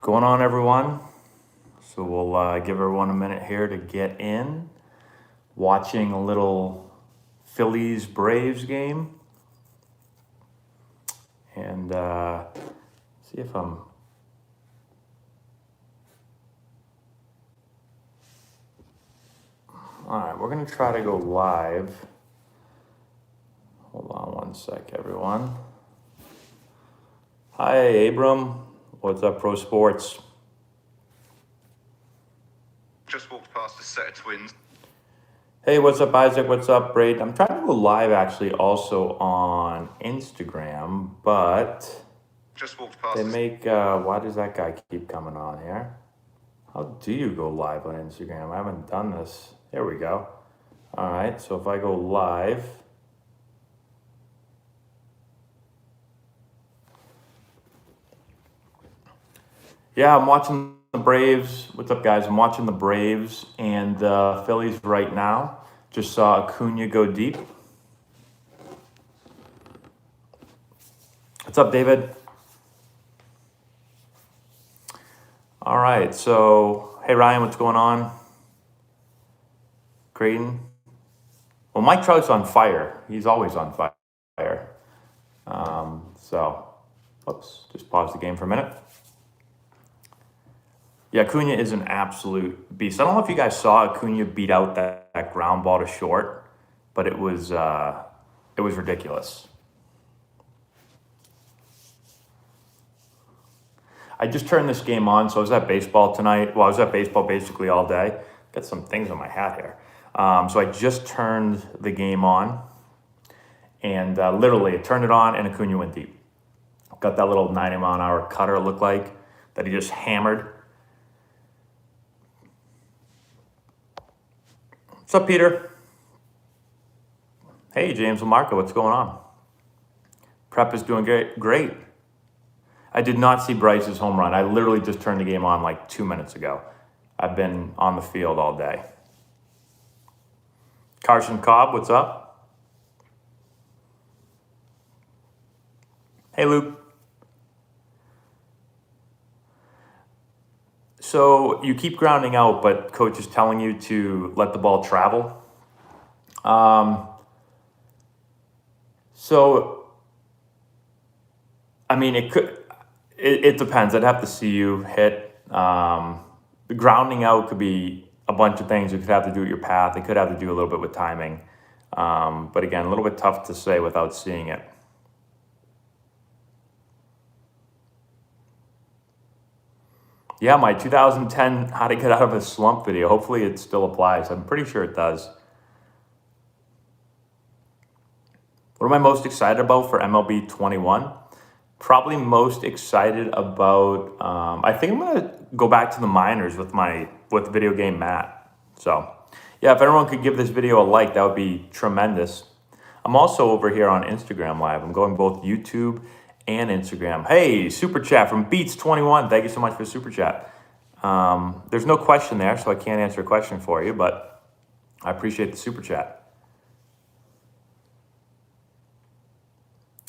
Going on, everyone? So we'll give everyone a minute here to get in. Watching a little Phillies Braves game, and see if I'm. All right, we're gonna try to go live. Hold on one sec, everyone. Hi, Abram. What's up, Pro Sports? Just walked past a set of twins. Hey, what's up, Isaac? What's up, Braid? I'm trying to go live actually also on Instagram, but Just walked past. they make. Why does that guy keep coming on here? How do you go live on Instagram? I haven't done this. There we go. All right, so if I go live. Yeah, I'm watching the Braves. What's up, guys? I'm watching the Braves and the Phillies right now. Just saw Acuna go deep. What's up, David? All right, so hey, Ryan, what's going on? Creatine. Well, Mike Trout's on fire. He's always on fire. Oops, just pause the game for a minute. Yeah, Acuna is an absolute beast. I don't know if you guys saw Acuna beat out that ground ball to short, but it was ridiculous. I just turned this game on, so I was at baseball tonight. Well, I was at baseball basically all day. Got some things on my hat here. So I just turned the game on, and literally I turned it on, and Acuna went deep. Got that little 90-mile-an-hour cutter, it looked like, that he just hammered. What's up, Peter? Hey, James Lamarco, what's going on? Prep is doing great. I did not see Bryce's home run. I literally just turned the game on like 2 minutes ago. I've been on the field all day. Carson Cobb, what's up? Hey, Luke. So you keep grounding out, but coach is telling you to let the ball travel. I mean, it depends. I'd have to see you hit. The grounding out could be a bunch of things. You could have to do with your path. It could have to do a little bit with timing. But again, a little bit tough to say without seeing it. Yeah, my 2010 How to Get Out of a Slump video. Hopefully it still applies. I'm pretty sure it does. What am I most excited about for MLB 21? Probably most excited about, I think I'm going to go back to the minors with the video game Matt. So yeah, if everyone could give this video a like, that would be tremendous. I'm also over here on Instagram Live. I'm going both YouTube and Instagram. Hey, super chat from Beats21. Thank you so much for the super chat. There's no question there, so I can't answer a question for you, but I appreciate the super chat.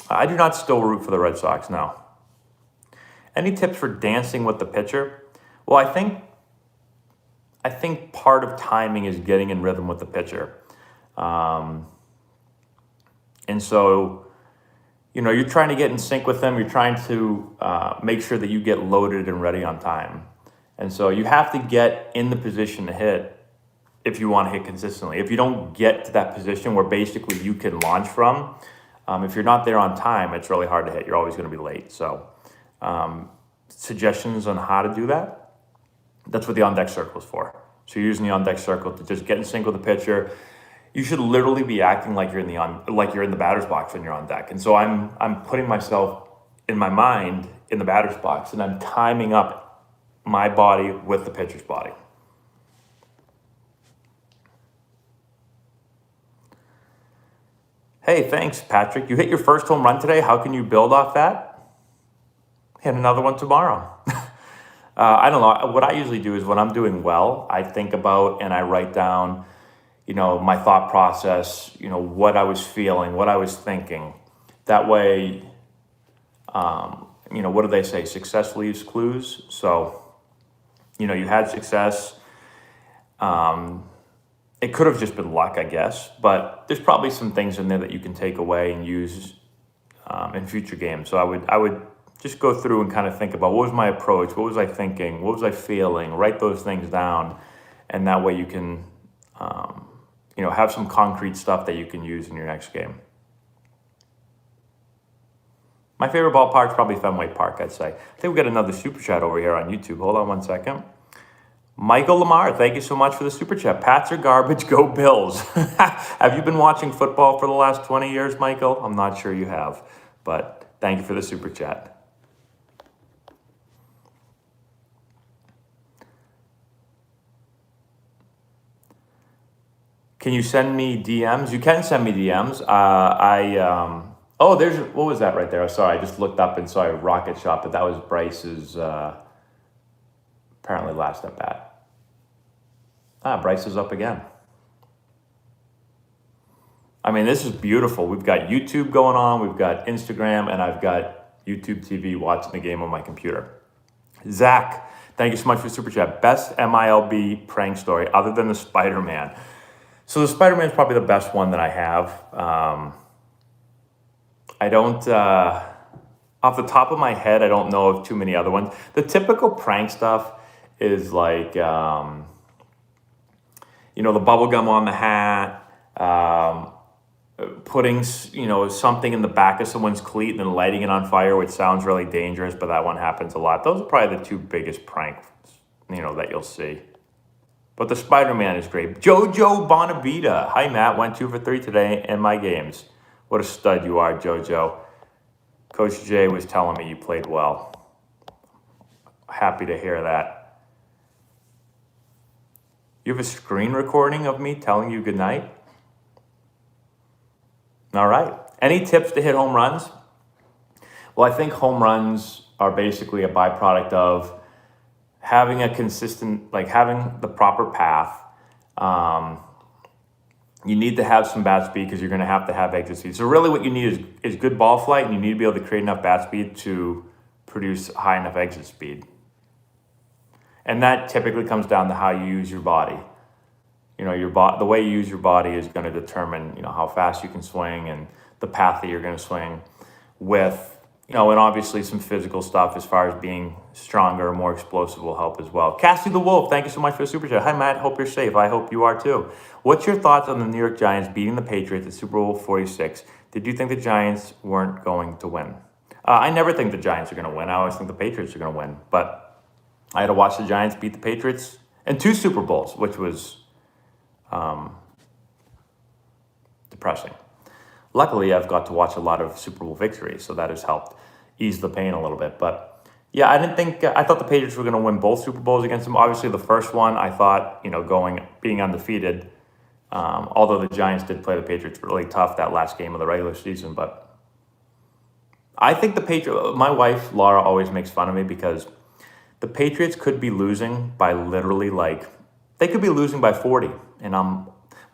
I do not still root for the Red Sox, no. Any tips for dancing with the pitcher? Well, I think part of timing is getting in rhythm with the pitcher. And so, you're trying to get in sync with them. You're trying to make sure that you get loaded and ready on time. And so you have to get in the position to hit if you want to hit consistently. If you don't get to that position where basically you can launch from, if you're not there on time, it's really hard to hit. You're always going to be late. So suggestions on how to do that, that's what the on-deck circle is for. So you're using the on-deck circle to just get in sync with the pitcher. You should literally be acting like you're in the batter's box when you're on deck. And so I'm putting myself in my mind in the batter's box, and I'm timing up my body with the pitcher's body. Hey, thanks, Patrick. You hit your first home run today. How can you build off that? Hit another one tomorrow. I don't know. What I usually do is when I'm doing well, I think about and I write down, my thought process, what I was feeling, what I was thinking. That way, what do they say? Success leaves clues. So, you had success. It could have just been luck, I guess, but there's probably some things in there that you can take away and use in future games. So I would just go through and kind of think about what was my approach, what was I thinking, what was I feeling, write those things down, and that way you can, have some concrete stuff that you can use in your next game. My favorite ballpark's probably Fenway Park, I'd say. I think we got another super chat over here on YouTube. Hold on one second. Michael Lamar, thank you so much for the super chat. Pats are garbage, go Bills. Have you been watching football for the last 20 years, Michael? I'm not sure you have, but thank you for the super chat. Can you send me DMs? You can send me DMs. What was that right there? Sorry, I just looked up and saw a rocket shot, but that was Bryce's apparently last at bat. Bryce is up again. I mean, this is beautiful. We've got YouTube going on, we've got Instagram, and I've got YouTube TV watching the game on my computer. Zach, thank you so much for the super chat. Best MILB prank story other than the Spider-Man. So the Spider-Man is probably the best one that I have. I don't, off the top of my head, I don't know of too many other ones. The typical prank stuff is like, the bubble gum on the hat, putting, something in the back of someone's cleat and then lighting it on fire, which sounds really dangerous, but that one happens a lot. Those are probably the two biggest pranks, that you'll see. But the Spider-Man is great. Jojo Bonavita. Hi, Matt. Went 2 for 3 today in my games. What a stud you are, Jojo. Coach Jay was telling me you played well. Happy to hear that. You have a screen recording of me telling you goodnight? All right. Any tips to hit home runs? Well, I think home runs are basically a byproduct of having a consistent, having the proper path. You need to have some bat speed because you're going to have exit speed. So really what you need is good ball flight, and you need to be able to create enough bat speed to produce high enough exit speed. And that typically comes down to how you use your body. The way you use your body is going to determine, how fast you can swing and the path that you're going to swing with, and obviously some physical stuff as far as being stronger, more explosive will help as well. Cassie the Wolf, thank you so much for the super chat. Hi, Matt. Hope you're safe. I hope you are too. What's your thoughts on the New York Giants beating the Patriots at Super Bowl 46? Did you think the Giants weren't going to win? I never think the Giants are going to win. I always think the Patriots are going to win. But I had to watch the Giants beat the Patriots in 2 Super Bowls, which was depressing. Luckily, I've got to watch a lot of Super Bowl victories, so that has helped ease the pain a little bit. But yeah, I thought the Patriots were going to win both Super Bowls against them. Obviously, the first one, I thought, being undefeated, although the Giants did play the Patriots really tough that last game of the regular season. But I think my wife, Laura, always makes fun of me because the Patriots could be losing by literally they could be losing by 40. And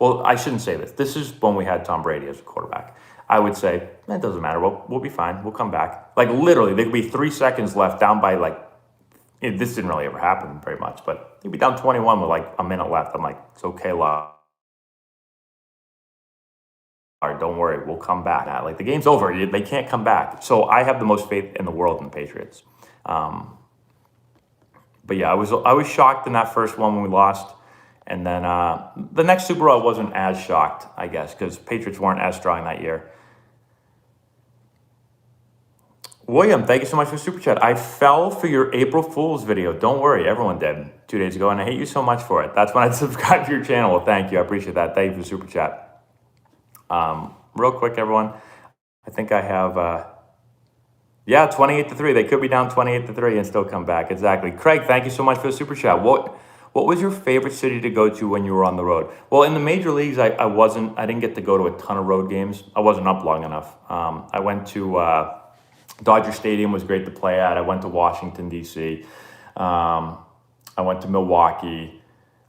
I shouldn't say this. This is when we had Tom Brady as a quarterback. I would say, it doesn't matter. We'll be fine. We'll come back. Literally, there could be 3 seconds left down by this didn't really ever happen very much, but you'd be down 21 with a minute left. I'm like, it's okay, Laura. Don't worry. We'll come back. The game's over. They can't come back. So I have the most faith in the world in the Patriots. But yeah, I was shocked in that first one when we lost. And then the next Super Bowl I wasn't as shocked, I guess, because Patriots weren't as strong that year. William, thank you so much for the super chat. I fell for your April Fool's video. Don't worry, everyone did 2 days ago, and I hate you so much for it. That's when I subscribed to your channel. Well, thank you. I appreciate that. Thank you for the super chat. Real quick, everyone. I think I have, 28-3. They could be down 28-3 and still come back. Exactly. Craig, thank you so much for the super chat. What was your favorite city to go to when you were on the road? Well, in the major leagues, I didn't get to go to a ton of road games. I wasn't up long enough. I went to Dodger Stadium, was great to play at. I went to Washington, D.C. I went to Milwaukee.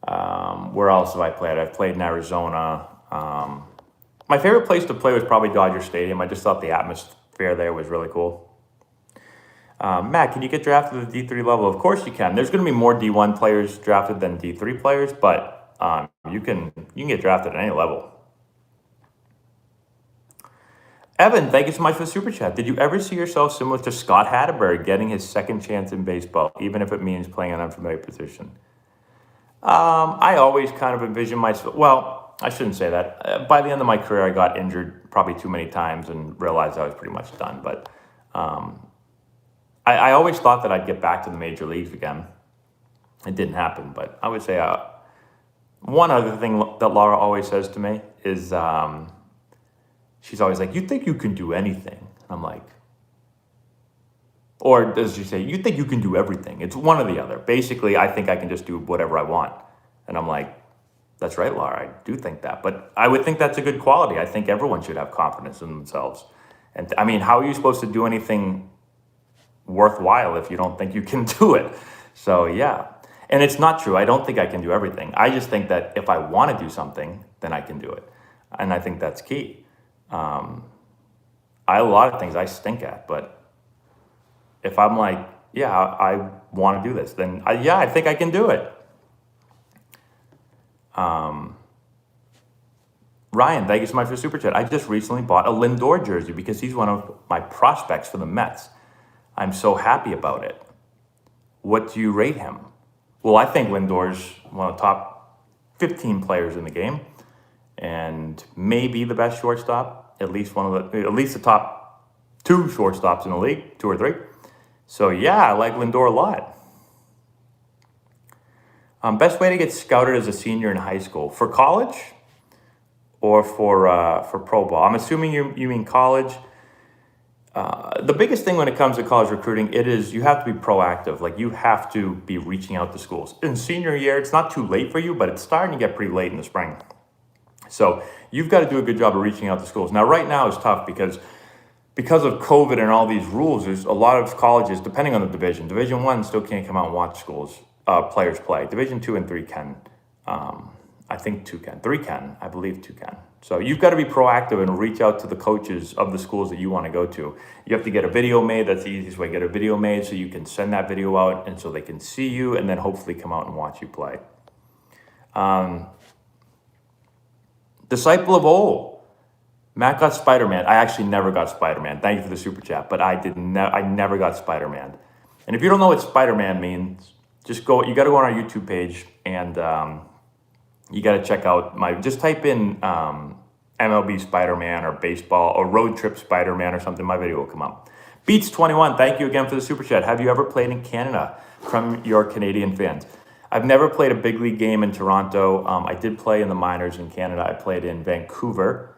Where else have I played? I've played in Arizona. My favorite place to play was probably Dodger Stadium. I just thought the atmosphere there was really cool. Matt, can you get drafted at the D3 level? Of course you can. There's going to be more D1 players drafted than D3 players, but you can get drafted at any level. Evan, thank you so much for the super chat. Did you ever see yourself similar to Scott Hatterberg getting his second chance in baseball, even if it means playing an unfamiliar position? I always kind of envision myself, well, I shouldn't say that. By the end of my career, I got injured probably too many times and realized I was pretty much done. But I always thought that I'd get back to the major leagues again. It didn't happen, but I would say one other thing that Laura always says to me is she's always like, you think you can do anything? And I'm like, or does she say, you think you can do everything? It's one or the other. Basically, I think I can just do whatever I want. And I'm like, that's right, Laura, I do think that. But I would think that's a good quality. I think everyone should have confidence in themselves. And I mean, how are you supposed to do anything worthwhile if you don't think you can do it? So yeah. And it's not true. I don't think I can do everything. I just think that if I want to do something, then I can do it. And I think that's key. A lot of things I stink at, but if I'm like, yeah, I want to do this, then I think I can do it. Ryan, thank you so much for the super chat. I just recently bought a Lindor jersey because he's one of my prospects for the Mets. I'm so happy about it. What do you rate him? Well, I think Lindor's one of the top 15 players in the game, and maybe the best shortstop. At least the top 2 shortstops in the league, 2 or 3. So yeah, I like Lindor a lot. Best way to get scouted as a senior in high school, for college or for pro ball? I'm assuming you mean college. The biggest thing when it comes to college recruiting, you have to be proactive. Like, you have to be reaching out to schools. In senior year, it's not too late for you, but it's starting to get pretty late in the spring. So you've got to do a good job of reaching out to schools. Now, right now is tough because of COVID and all these rules. There's a lot of colleges, depending on the division. Division 1 still can't come out and watch players play. Division 2 and 3 can. I think 2 can. 3 can. I believe 2 can. So you've got to be proactive and reach out to the coaches of the schools that you want to go to. You have to get a video made. That's the easiest way. Get a video made so you can send that video out and so they can see you and then hopefully come out and watch you play. Disciple of old. Matt got Spider-Man. I actually never got Spider-Man. Thank you for the super chat, but I never got Spider-Man. And if you don't know what Spider-Man means, you got to go on our YouTube page and you got to check out just type in MLB Spider-Man or baseball or road trip Spider-Man or something. My video will come up. Beats21, thank you again for the super chat. Have you ever played in Canada from your Canadian fans? I've never played a big league game in Toronto. I did play in the minors in Canada. I played in Vancouver,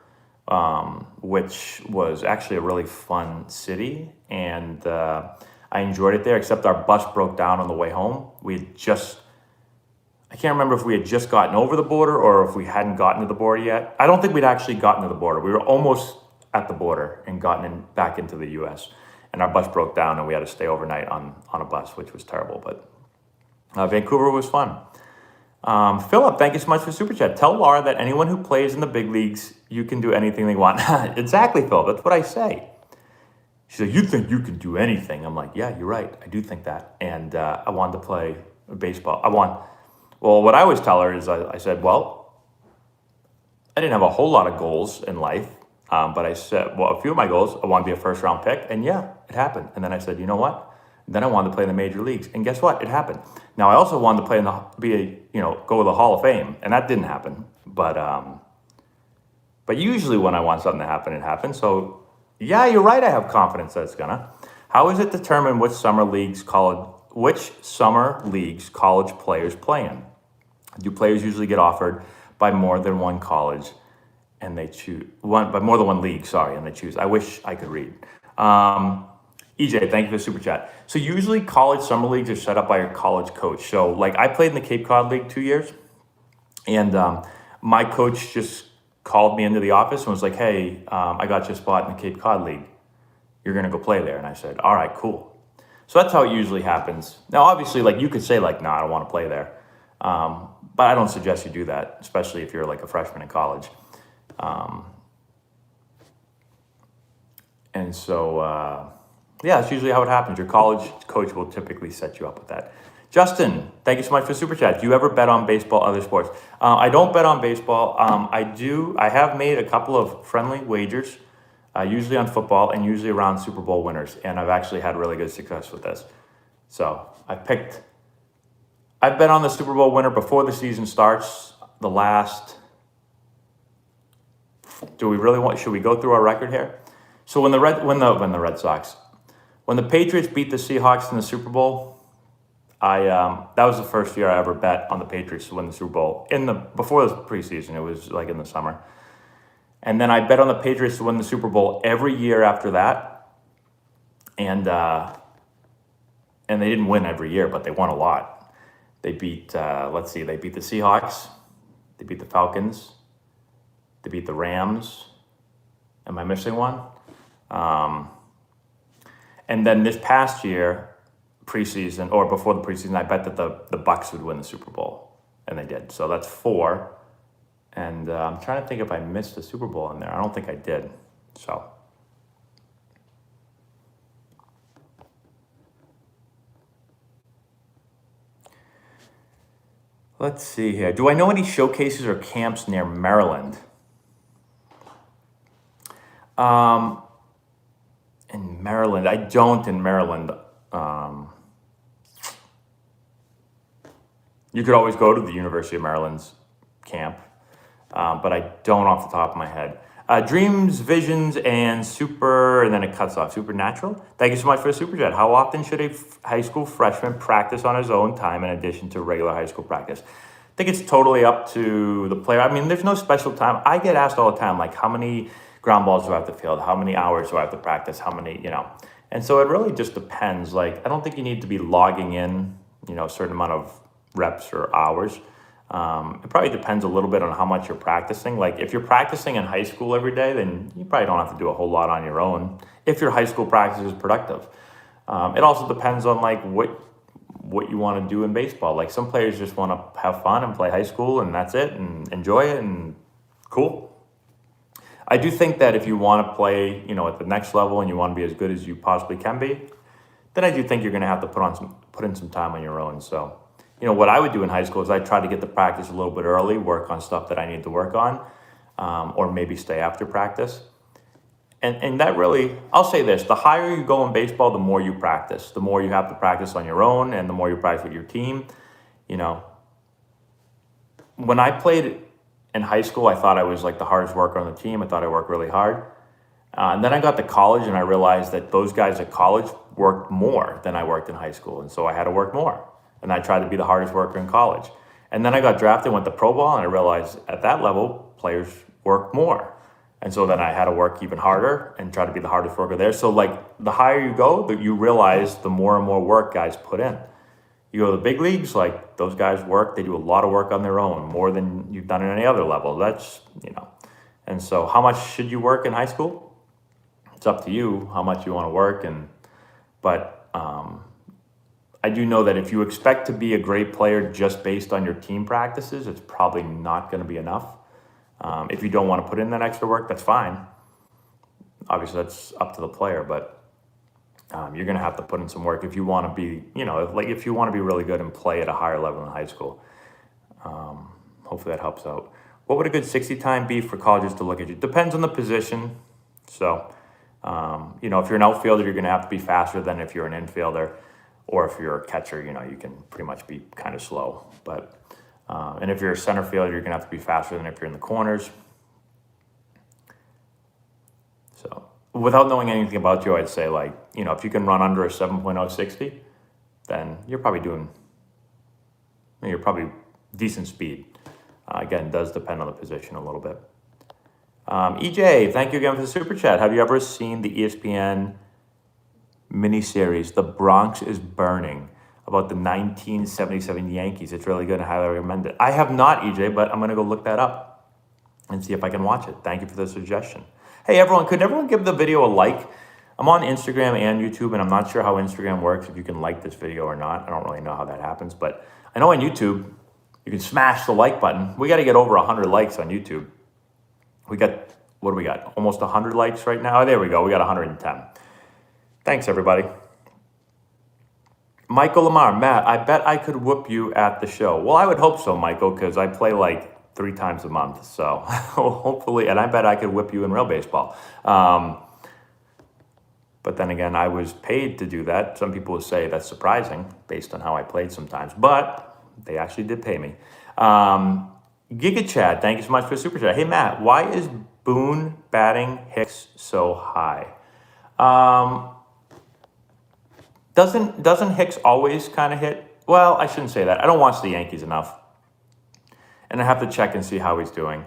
which was actually a really fun city. And I enjoyed it there, except our bus broke down on the way home. I can't remember if we had just gotten over the border or if we hadn't gotten to the border yet. I don't think we'd actually gotten to the border. We were almost at the border and gotten back into the U.S. And our bus broke down and we had to stay overnight on a bus, which was terrible. But Vancouver was fun. Philip, thank you so much for Super Chat. Tell Laura that anyone who plays in the big leagues, you can do anything they want. Exactly, Philip. That's what I say. She said, you think you can do anything? I'm like, yeah, you're right. I do think that. And I wanted to play baseball. Well, what I always tell her is I said, well, I didn't have a whole lot of goals in life. But I said, well, a few of my goals, I want to be a first-round pick. And yeah, it happened. And then I said, you know what? Then I wanted to play in the major leagues. And guess what? It happened. Now, I also wanted to play go to the Hall of Fame. And that didn't happen. But usually when I want something to happen, it happens. So, yeah, you're right. I have confidence that it's going to. How is it determined which summer leagues college players play in? Do players usually get offered by more than one college and they choose by more than one league, and they choose? I wish I could read. EJ, thank you for the super chat. So usually college summer leagues are set up by your college coach. So like I played in the Cape Cod League 2 years and my coach just called me into the office and was like, hey, I got you a spot in the Cape Cod League. You're going to go play there. And I said, all right, cool. So that's how it usually happens. Now, obviously, like you could say like, I don't want to play there. But I don't suggest you do that, especially if you're like a freshman in college. And so Yeah, that's usually how it happens. Your college coach will typically set you up with that. Justin, thank you so much for super chat. Do you ever bet on baseball, other sports? I don't bet on baseball. I have made a couple of friendly wagers, usually on football and usually around Super Bowl winners, and I've actually had really good success with this. So I've bet on the Super Bowl winner before the season starts. Should we go through our record here? So when the Patriots beat the Seahawks in the Super Bowl, that was the first year I ever bet on the Patriots to win the Super Bowl. Before the preseason, it was like in the summer. And then I bet on the Patriots to win the Super Bowl every year after that. And they didn't win every year, but they won a lot. They beat they beat the Seahawks, they beat the Falcons, they beat the Rams. Am I missing one? And then this past year, preseason or before the preseason, I bet that the Bucs would win the Super Bowl, and they did. So that's 4. And I'm trying to think if I missed the Super Bowl in there. I don't think I did. So let's see here. Do I know any showcases or camps near Maryland? In Maryland, I don't in Maryland. You could always go to the University of Maryland's camp, but I don't off the top of my head. Dreams, visions, and then it cuts off. Supernatural. Thank you so much for the super chat. How often should a high school freshman practice on his own time in addition to regular high school practice? I think it's totally up to the player. I mean, there's no special time. I get asked all the time, like, how many ground balls do I have to field? How many hours do I have to practice? How many, And so it really just depends. Like, I don't think you need to be logging in, a certain amount of reps or hours. It probably depends a little bit on how much you're practicing. Like, if you're practicing in high school every day, then you probably don't have to do a whole lot on your own if your high school practice is productive. It also depends on like what you want to do in baseball. Like, some players just want to have fun and play high school and that's it and enjoy it and cool. I do think that if you want to play, at the next level and you want to be as good as you possibly can be, then I do think you're going to have to put in some time on your own. So, what I would do in high school is I try to get to practice a little bit early, work on stuff that I need to work on, or maybe stay after practice. And that really, I'll say this, the higher you go in baseball, the more you practice, the more you have to practice on your own and the more you practice with your team. When I played in high school, I thought I was like the hardest worker on the team. I thought I worked really hard. And then I got to college and I realized that those guys at college worked more than I worked in high school. And so I had to work more. And I tried to be the hardest worker in college. And then I got drafted, went to pro ball, and I realized at that level, players work more. And so then I had to work even harder and try to be the hardest worker there. So like the higher you go, you realize the more and more work guys put in. You go to the big leagues, like those guys work, they do a lot of work on their own, more than you've done at any other level. That's, And so how much should you work in high school? It's up to you how much you want to work. But I do know that if you expect to be a great player just based on your team practices, it's probably not going to be enough. If you don't want to put in that extra work, that's fine. Obviously, that's up to the player, but you're going to have to put in some work if you want to be, if you want to be really good and play at a higher level in high school. Hopefully that helps out. What would a good 60 time be for colleges to look at you? Depends on the position. So, if you're an outfielder, you're going to have to be faster than if you're an infielder. Or if you're a catcher, you can pretty much be kind of slow. But and if you're a center fielder, you're going to have to be faster than if you're in the corners. So without knowing anything about you, I'd say if you can run under a 7.060, then you're probably decent speed. Again, it does depend on the position a little bit. EJ, thank you again for the super chat. Have you ever seen the ESPN miniseries, The Bronx is Burning, about the 1977 Yankees? It's really good and highly recommend it. I have not, EJ, but I'm going to go look that up and see if I can watch it. Thank you for the suggestion. Hey, everyone, could everyone give the video a like? I'm on Instagram and YouTube, and I'm not sure how Instagram works, if you can like this video or not. I don't really know how that happens, but I know on YouTube, you can smash the like button. We got to get over 100 likes on YouTube. What do we got? Almost 100 likes right now. Oh, there we go. We got 110. Thanks, everybody. Michael Lamar, Matt, I bet I could whoop you at the show. Well, I would hope so, Michael, because I play like 3 times a month. So hopefully, and I bet I could whip you in real baseball. But then again, I was paid to do that. Some people would say that's surprising based on how I played sometimes, but they actually did pay me. Giga Chad, thank you so much for the super chat. Hey, Matt, why is Boone batting Hicks so high? Doesn't Hicks always kind of hit? Well, I shouldn't say that. I don't watch the Yankees enough. And I have to check and see how he's doing.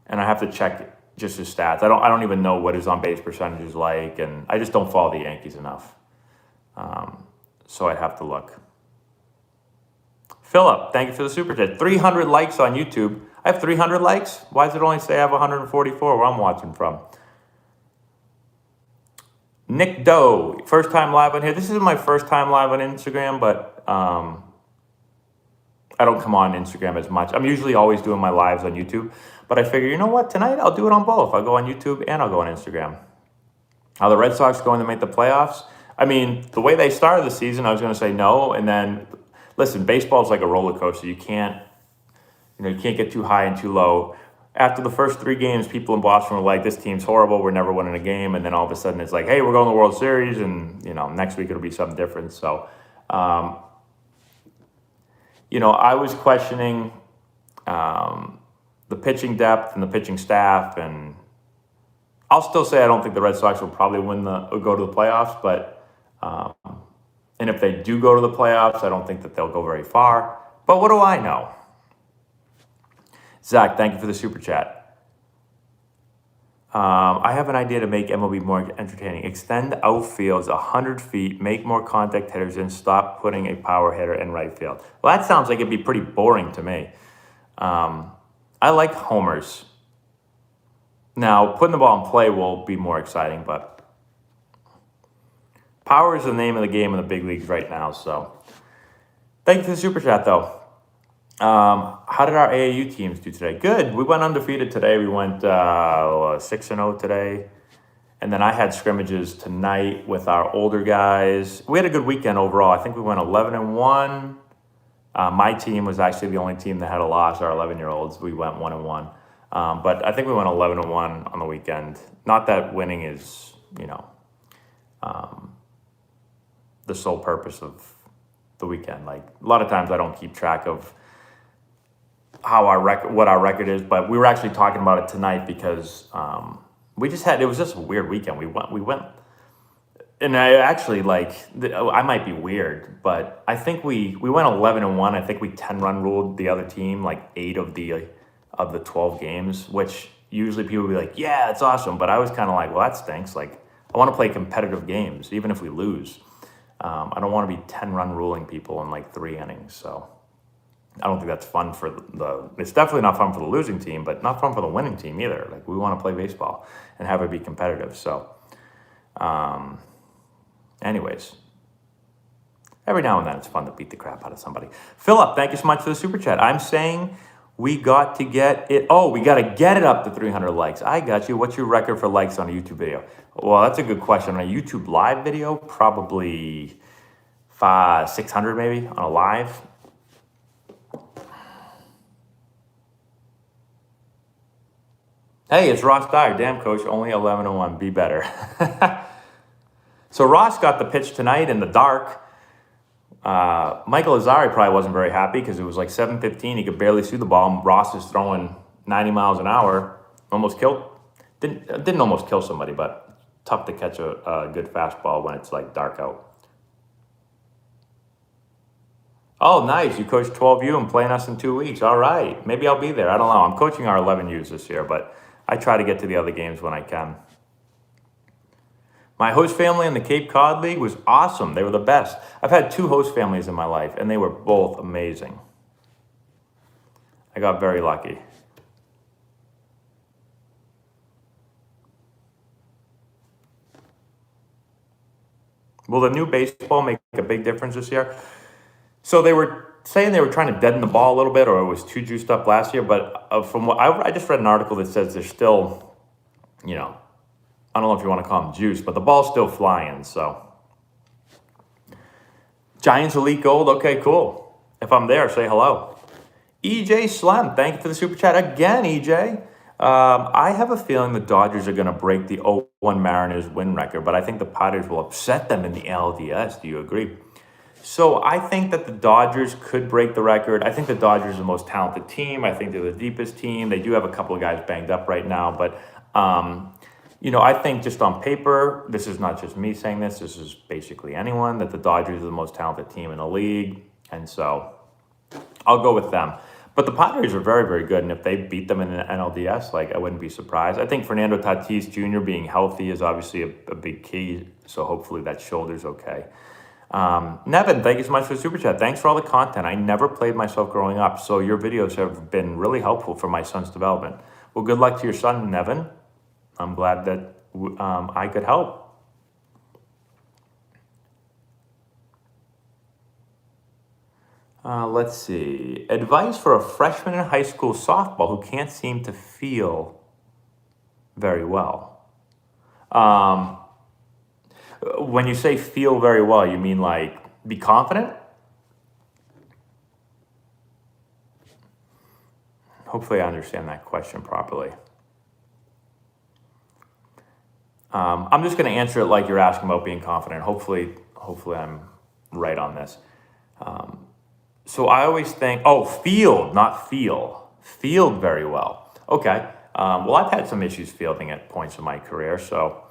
And I have to check just his stats. I don't even know what his on-base percentage is like, and I just don't follow the Yankees enough. So I'd have to look. Philip, thank you for the super chat. 300 likes on YouTube. I have 300 likes? Why does it only say I have 144 where I'm watching from? Nick Doe, first time live on here. This is my first time live on Instagram, but I don't come on Instagram as much. I'm usually always doing my lives on YouTube, but I figure, you know what? Tonight I'll do it on both. I'll go on YouTube and I'll go on Instagram. Are the Red Sox going to make the playoffs? I mean, the way they started the season, I was going to say no, and then listen, baseball is like a roller coaster. You can't get too high and too low. After the first 3 games, people in Boston were like, this team's horrible, we're never winning a game. And then all of a sudden it's like, hey, we're going to the World Series, and next week it'll be something different. So, I was questioning the pitching depth and the pitching staff, and I'll still say I don't think the Red Sox will probably go to the playoffs, but and if they do go to the playoffs, I don't think that they'll go very far. But what do I know? Zach, thank you for the super chat. I have an idea to make MLB more entertaining. Extend outfields 100 feet, make more contact hitters, and stop putting a power hitter in right field. Well, that sounds like it'd be pretty boring to me. I like homers. Now, putting the ball in play will be more exciting, but power is the name of the game in the big leagues right now. So, thank you for the super chat, though. How did our AAU teams do today? Good. We went undefeated today. We went 6-0 today. And then I had scrimmages tonight with our older guys. We had a good weekend overall. I think we went 11-1. My team was actually the only team that had a loss, our 11-year-olds. We went 1-1. But I think we went 11-1 on the weekend. Not that winning is, the sole purpose of the weekend. Like, a lot of times I don't keep track of what our record is, but we were actually talking about it tonight because it was just a weird weekend. We went, and I actually I might be weird, but I think we went 11-1. I think we 10-run ruled the other team like 8 of the 12 games, which usually people would be like, yeah, that's awesome. But I was kind of like, well, that stinks. Like, I want to play competitive games, even if we lose. I don't want to be 10-run ruling people in like 3 innings. So I don't think that's fun it's definitely not fun for the losing team, but not fun for the winning team either. Like, we want to play baseball and have it be competitive. So, anyways, every now and then it's fun to beat the crap out of somebody. Philip, thank you so much for the super chat. I'm saying we got to get it. Oh, we got to get it up to 300 likes. I got you. What's your record for likes on a YouTube video? Well, that's a good question. On a YouTube live video, probably 600 maybe on a live. Hey, it's Ross Dyer. Damn, coach, only 11-1. Be better. So Ross got the pitch tonight in the dark. Michael Azari probably wasn't very happy because it was like 7:15. He could barely see the ball. Ross is throwing 90 miles an hour. Didn't almost kill somebody, but tough to catch a good fastball when it's like dark out. Oh, nice. You coached 12U and playing us in 2 weeks. All right. Maybe I'll be there. I don't know. I'm coaching our 11Us this year, but I try to get to the other games when I can. My host family in the Cape Cod League was awesome. They were the best. I've had 2 host families in my life, and they were both amazing. I got very lucky. Will the new baseball make a big difference this year? So they were saying they were trying to deaden the ball a little bit, or it was too juiced up last year. But from what I just read an article that says there's still, I don't know if you want to call them juice, but the ball's still flying. So Giants Elite Gold. Okay, cool. If I'm there, say hello. EJ Slem, thank you for the super chat again, EJ. I have a feeling the Dodgers are going to break the 0-1 Mariners win record, but I think the Padres will upset them in the LDS. Do you agree? So I think that the Dodgers could break the record. I think the Dodgers are the most talented team. I think they're the deepest team. They do have a couple of guys banged up right now, but I think just on paper, this is not just me saying this. This is basically anyone, that the Dodgers are the most talented team in the league, and so I'll go with them. But the Padres are very, very good, and if they beat them in an NLDS, I wouldn't be surprised. I think Fernando Tatis Jr. being healthy is obviously a big key, so hopefully that shoulder's okay. Nevin, thank you so much for the super chat. Thanks for all the content. I never played myself growing up, so your videos have been really helpful for my son's development. Well, good luck to your son, Nevin. I'm glad that I could help. Let's see. Advice for a freshman in high school softball who can't seem to feel very well. When you say feel very well, you mean be confident? Hopefully I understand that question properly. I'm just going to answer it like you're asking about being confident. Hopefully I'm right on this. So I always think, field, not feel. Field very well. Okay. Well, I've had some issues fielding at points in my career. So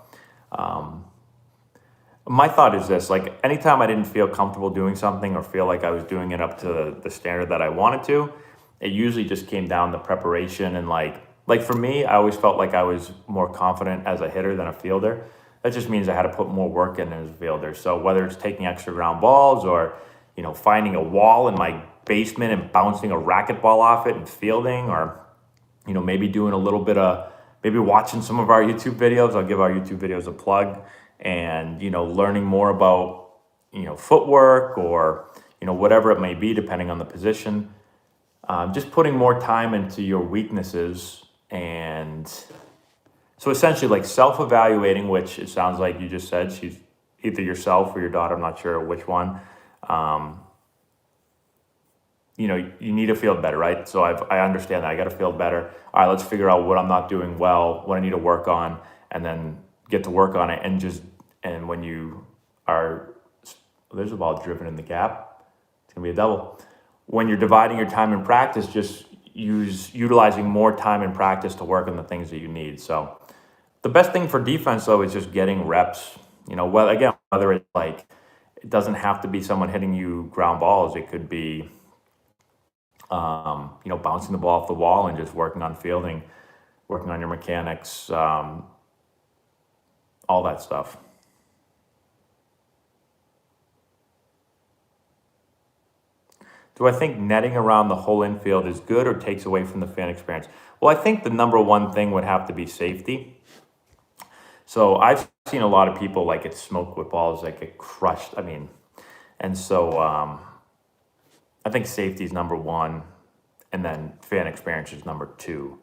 my thought is this, anytime I didn't feel comfortable doing something or feel like I was doing it up to the standard that I wanted to, it usually just came down to preparation. And like for me, I always felt like I was more confident as a hitter than a fielder. That just means I had to put more work in as a fielder. So whether it's taking extra ground balls or finding a wall in my basement and bouncing a racquetball off it and fielding, or, maybe doing a little bit of, maybe watching some of our YouTube videos. I'll give our YouTube videos a plug, and, learning more about, footwork or, whatever it may be, depending on the position. Just putting more time into your weaknesses. And so essentially self-evaluating, which it sounds like you just said, she's either yourself or your daughter, I'm not sure which one. You need to feel better, right? So I understand that. I got to feel better. All right, let's figure out what I'm not doing well, what I need to work on, and then get to work on it. And when you are, there's a ball driven in the gap. It's going to be a double. When you're dividing your time in practice, just utilizing more time in practice to work on the things that you need. So the best thing for defense, though, is just getting reps. Whether it's it doesn't have to be someone hitting you ground balls. It could be, bouncing the ball off the wall and just working on fielding, working on your mechanics, all that stuff. Do I think netting around the whole infield is good or takes away from the fan experience? Well, I think the number one thing would have to be safety. So I've seen a lot of people get smoked with balls that get crushed. And so I think safety is number one, and then fan experience is number two.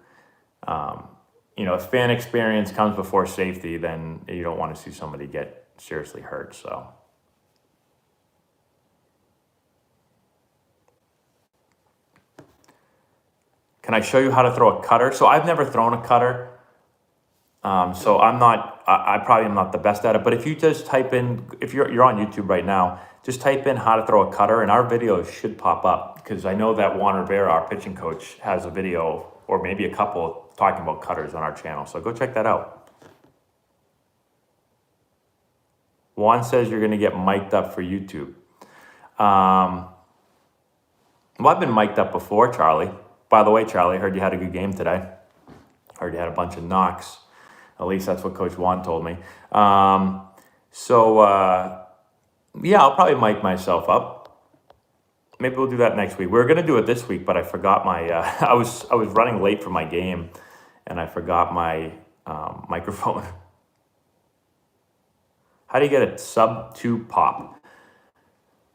If fan experience comes before safety, then you don't want to see somebody get seriously hurt. So. Can I show you how to throw a cutter? So I've never thrown a cutter. So I probably am not the best at it, but if you just type in, if you're on YouTube right now, just type in how to throw a cutter and our videos should pop up, because I know that Juan Rivera, our pitching coach, has a video or maybe a couple talking about cutters on our channel. So go check that out. Juan says you're going to get mic'd up for YouTube. Well, I've been mic'd up before, Charlie. By the way, Charlie, I heard you had a good game today. Heard you had a bunch of knocks. At least that's what Coach Juan told me. Yeah, I'll probably mic myself up. Maybe we'll do that next week. We were going to do it this week, but I forgot my, I was running late for my game, and I forgot my microphone. How do you get a sub-2 pop?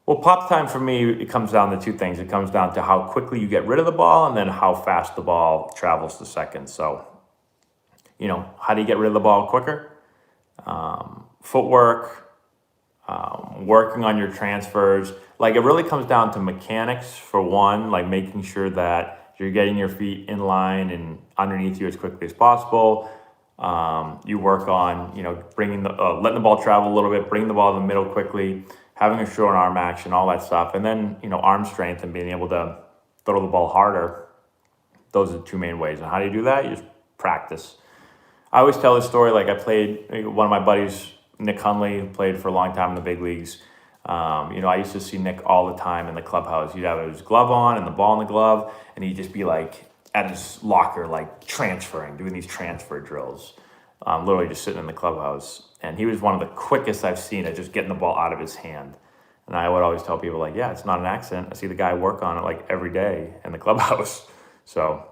Well, pop time for me, it comes down to two things. It comes down to how quickly you get rid of the ball and then how fast the ball travels to second. So, how do you get rid of the ball quicker? Footwork, working on your transfers. Like it really comes down to mechanics for one, like making sure that you're getting your feet in line and underneath you as quickly as possible. You work on, bringing letting the ball travel a little bit, bringing the ball to the middle quickly, having a short arm action, all that stuff. And then, arm strength and being able to throw the ball harder. Those are the two main ways. And how do you do that? You just practice. I always tell this story, like I played, one of my buddies, Nick Hunley, who played for a long time in the big leagues. I used to see Nick all the time in the clubhouse. He'd have his glove on and the ball in the glove, and he'd just be like at his locker, like transferring, doing these transfer drills, literally just sitting in the clubhouse. And he was one of the quickest I've seen at just getting the ball out of his hand. And I would always tell people, like, yeah, it's not an accident. I see the guy work on it like every day in the clubhouse. So.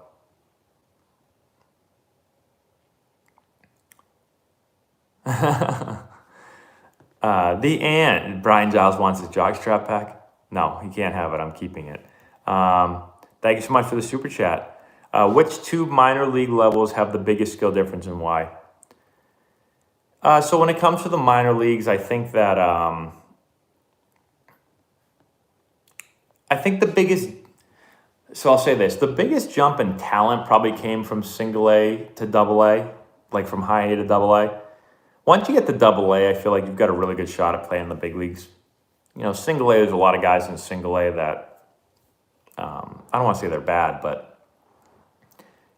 Brian Giles wants his jockstrap pack. No, he can't have it. I'm keeping it. Thank you so much for the super chat. Which two minor league levels have the biggest skill difference and why? So when it comes to the minor leagues, I think that so I'll say this: the biggest jump in talent probably came from single A to double A, like from high A to double A. Once you get to double A, I feel like you've got a really good shot at playing in the big leagues. Single A, there's a lot of guys in single A that, I don't want to say they're bad, but,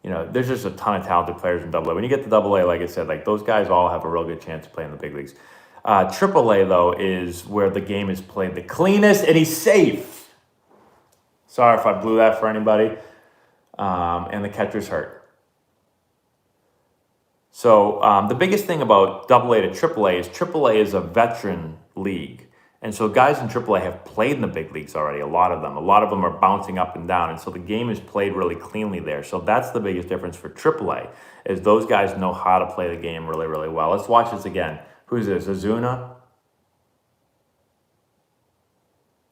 there's just a ton of talented players in double A. When you get to double A, like I said, like those guys all have a real good chance to play in the big leagues. Triple A, though, is where the game is played the cleanest and he's safe. Sorry if I blew that for anybody. And the catcher's hurt. So the biggest thing about AA to AAA is AAA is a veteran league. And so guys in AAA have played in the big leagues already, a lot of them. A lot of them are bouncing up and down. And so the game is played really cleanly there. So that's the biggest difference for AAA, is those guys know how to play the game really, really well. Let's watch this again. Who's this? Azuna?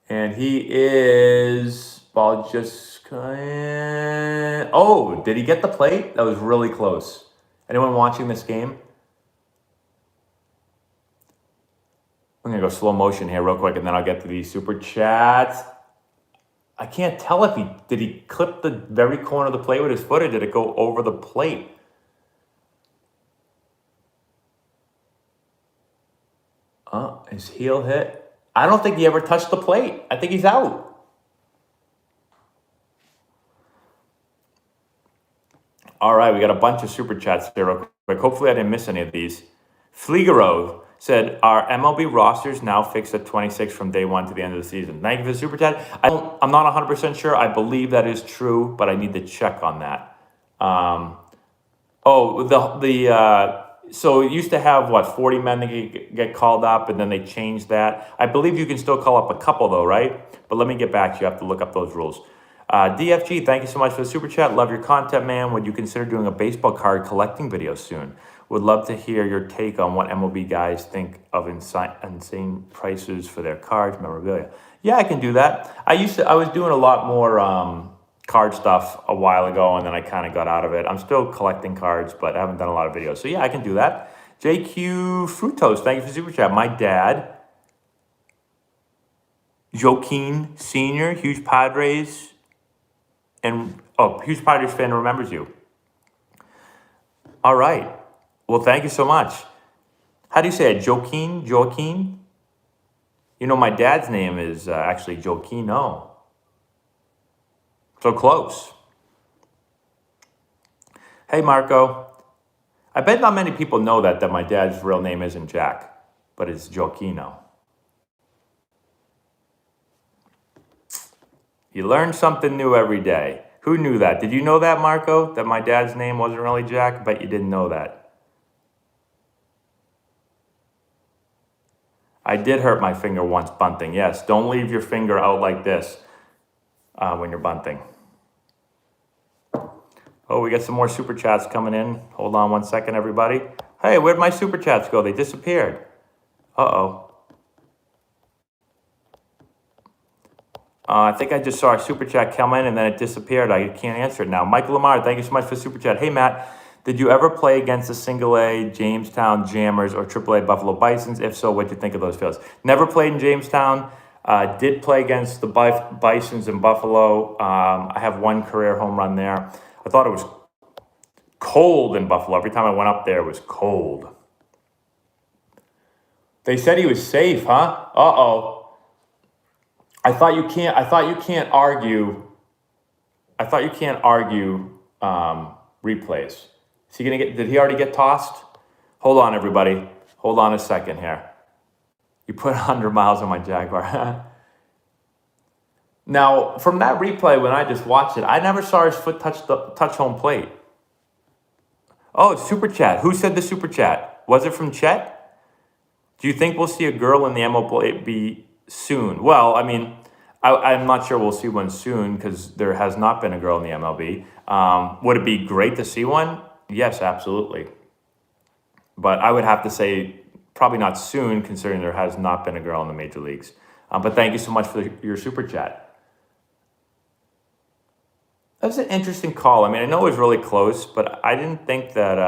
And he is... ball just... Oh, did he get the plate? That was really close. Anyone watching this game? I'm going to go slow motion here real quick, and then I'll get to these super chats. I can't tell if did he clip the very corner of the plate with his foot, or did it go over the plate? His heel hit. I don't think he ever touched the plate. I think he's out. All right, we got a bunch of super chats here real quick. Hopefully I didn't miss any of these. Fligaro said, are MLB rosters now fixed at 26 from day one to the end of the season? Thank you for the super chat. I'm not 100% sure. I believe that is true, but I need to check on that. So it used to have, 40 men that get called up, and then they changed that. I believe you can still call up a couple, though, right? But let me get back to you. I have to look up those rules. DFG, thank you so much for the super chat. Love your content, man. Would you consider doing a baseball card collecting video soon? Would love to hear your take on what MLB guys think of insane prices for their cards, memorabilia. Yeah, I can do that. I was doing a lot more card stuff a while ago, and then I kind of got out of it. I'm still collecting cards, but I haven't done a lot of videos. So yeah, I can do that. JQ Fructose, thank you for the super chat. My dad, Joaquin Sr., huge Padres fan, remembers you. All right. Well, thank you so much. How do you say it? Joaquin? My dad's name is actually Joaquino. So close. Hey, Marco. I bet not many people know that my dad's real name isn't Jack, but it's Joaquino. You learn something new every day. Who knew that? Did you know that, Marco? That my dad's name wasn't really Jack? I bet you didn't know that. I did hurt my finger once bunting. Yes, don't leave your finger out like this when you're bunting. Oh, we got some more super chats coming in. Hold on one second, everybody. Hey, where'd my super chats go? They disappeared. Uh-oh. I think I just saw a super chat come in and then it disappeared. I can't answer it now. Michael Lamar, thank you so much for the super chat. Hey, Matt, Did you ever play against the single A Jamestown Jammers or AAA Buffalo Bisons? If so, what'd you think of those fields? Never played in Jamestown. Did play against the Bisons in Buffalo. I have one career home run there. I thought it was cold in Buffalo. Every time I went up there, it was cold. They said he was safe, huh? Uh-oh. I thought you can't argue. I thought you can't argue replays. Is he gonna get? Did he already get tossed? Hold on, everybody. Hold on a second here. You put 100 miles on my Jaguar. Now, from that replay, when I just watched it, I never saw his foot touch home plate. Oh, super chat. Who said the super chat? Was it from Chet? Do you think we'll see a girl in the MLB soon? Well, I mean, I'm not sure we'll see one soon because there has not been a girl in the MLB. Would it be great to see one? Yes, absolutely. But I would have to say probably not soon, considering there has not been a girl in the major leagues. But thank you so much for your super chat. That was an interesting call. I mean, I know it was really close, but I didn't think that.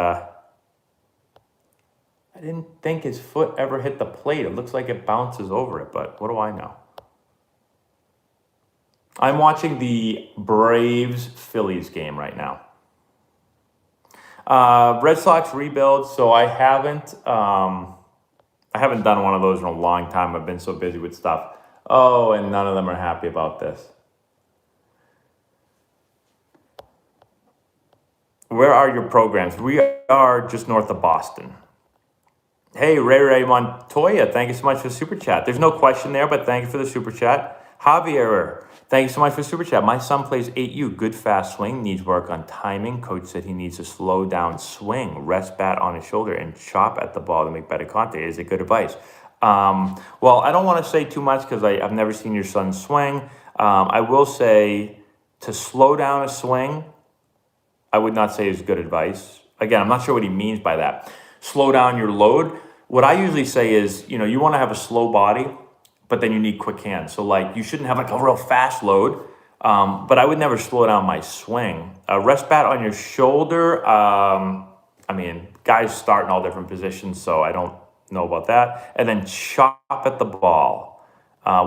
I didn't think his foot ever hit the plate. It looks like it bounces over it, but what do I know? I'm watching the Braves-Phillies game right now. Red Sox rebuild, so I haven't done one of those in a long time. I've been so busy with stuff. Oh, and none of them are happy about this. Where are your programs? We are just north of Boston. Hey, Ray Montoya, thank you so much for the super chat. There's no question there, but thank you for the super chat. Javier, thank you so much for the super chat. My son plays 8U, good fast swing, needs work on timing. Coach said he needs to slow down swing, rest bat on his shoulder, and chop at the ball to make better contact. Is it good advice? Well, I don't want to say too much because I've never seen your son swing. I will say to slow down a swing, I would not say is good advice. Again, I'm not sure what he means by that. Slow down your load. What I usually say is, you want to have a slow body, but then you need quick hands. So like you shouldn't have like a real fast load, but I would never slow down my swing. Rest bat on your shoulder. I mean, guys start in all different positions, so I don't know about that. And then chop at the ball.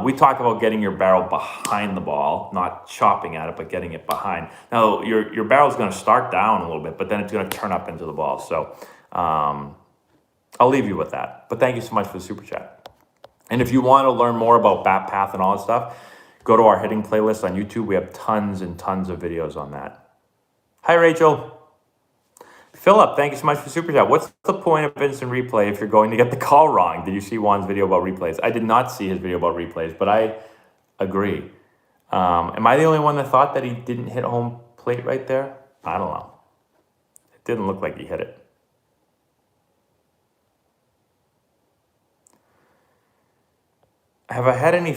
We talk about getting your barrel behind the ball, not chopping at it, but getting it behind. Now, your barrel's going to start down a little bit, but then it's going to turn up into the ball. So I'll leave you with that. But thank you so much for the super chat. And if you want to learn more about bat path and all that stuff, go to our hitting playlist on YouTube. We have tons and tons of videos on that. Hi, Rachel. Philip, thank you so much for super chat. What's the point of instant replay if you're going to get the call wrong? Did you see Juan's video about replays? I did not see his video about replays, but I agree. Am I the only one that thought that he didn't hit home plate right there? I don't know. It didn't look like he hit it. Have I had any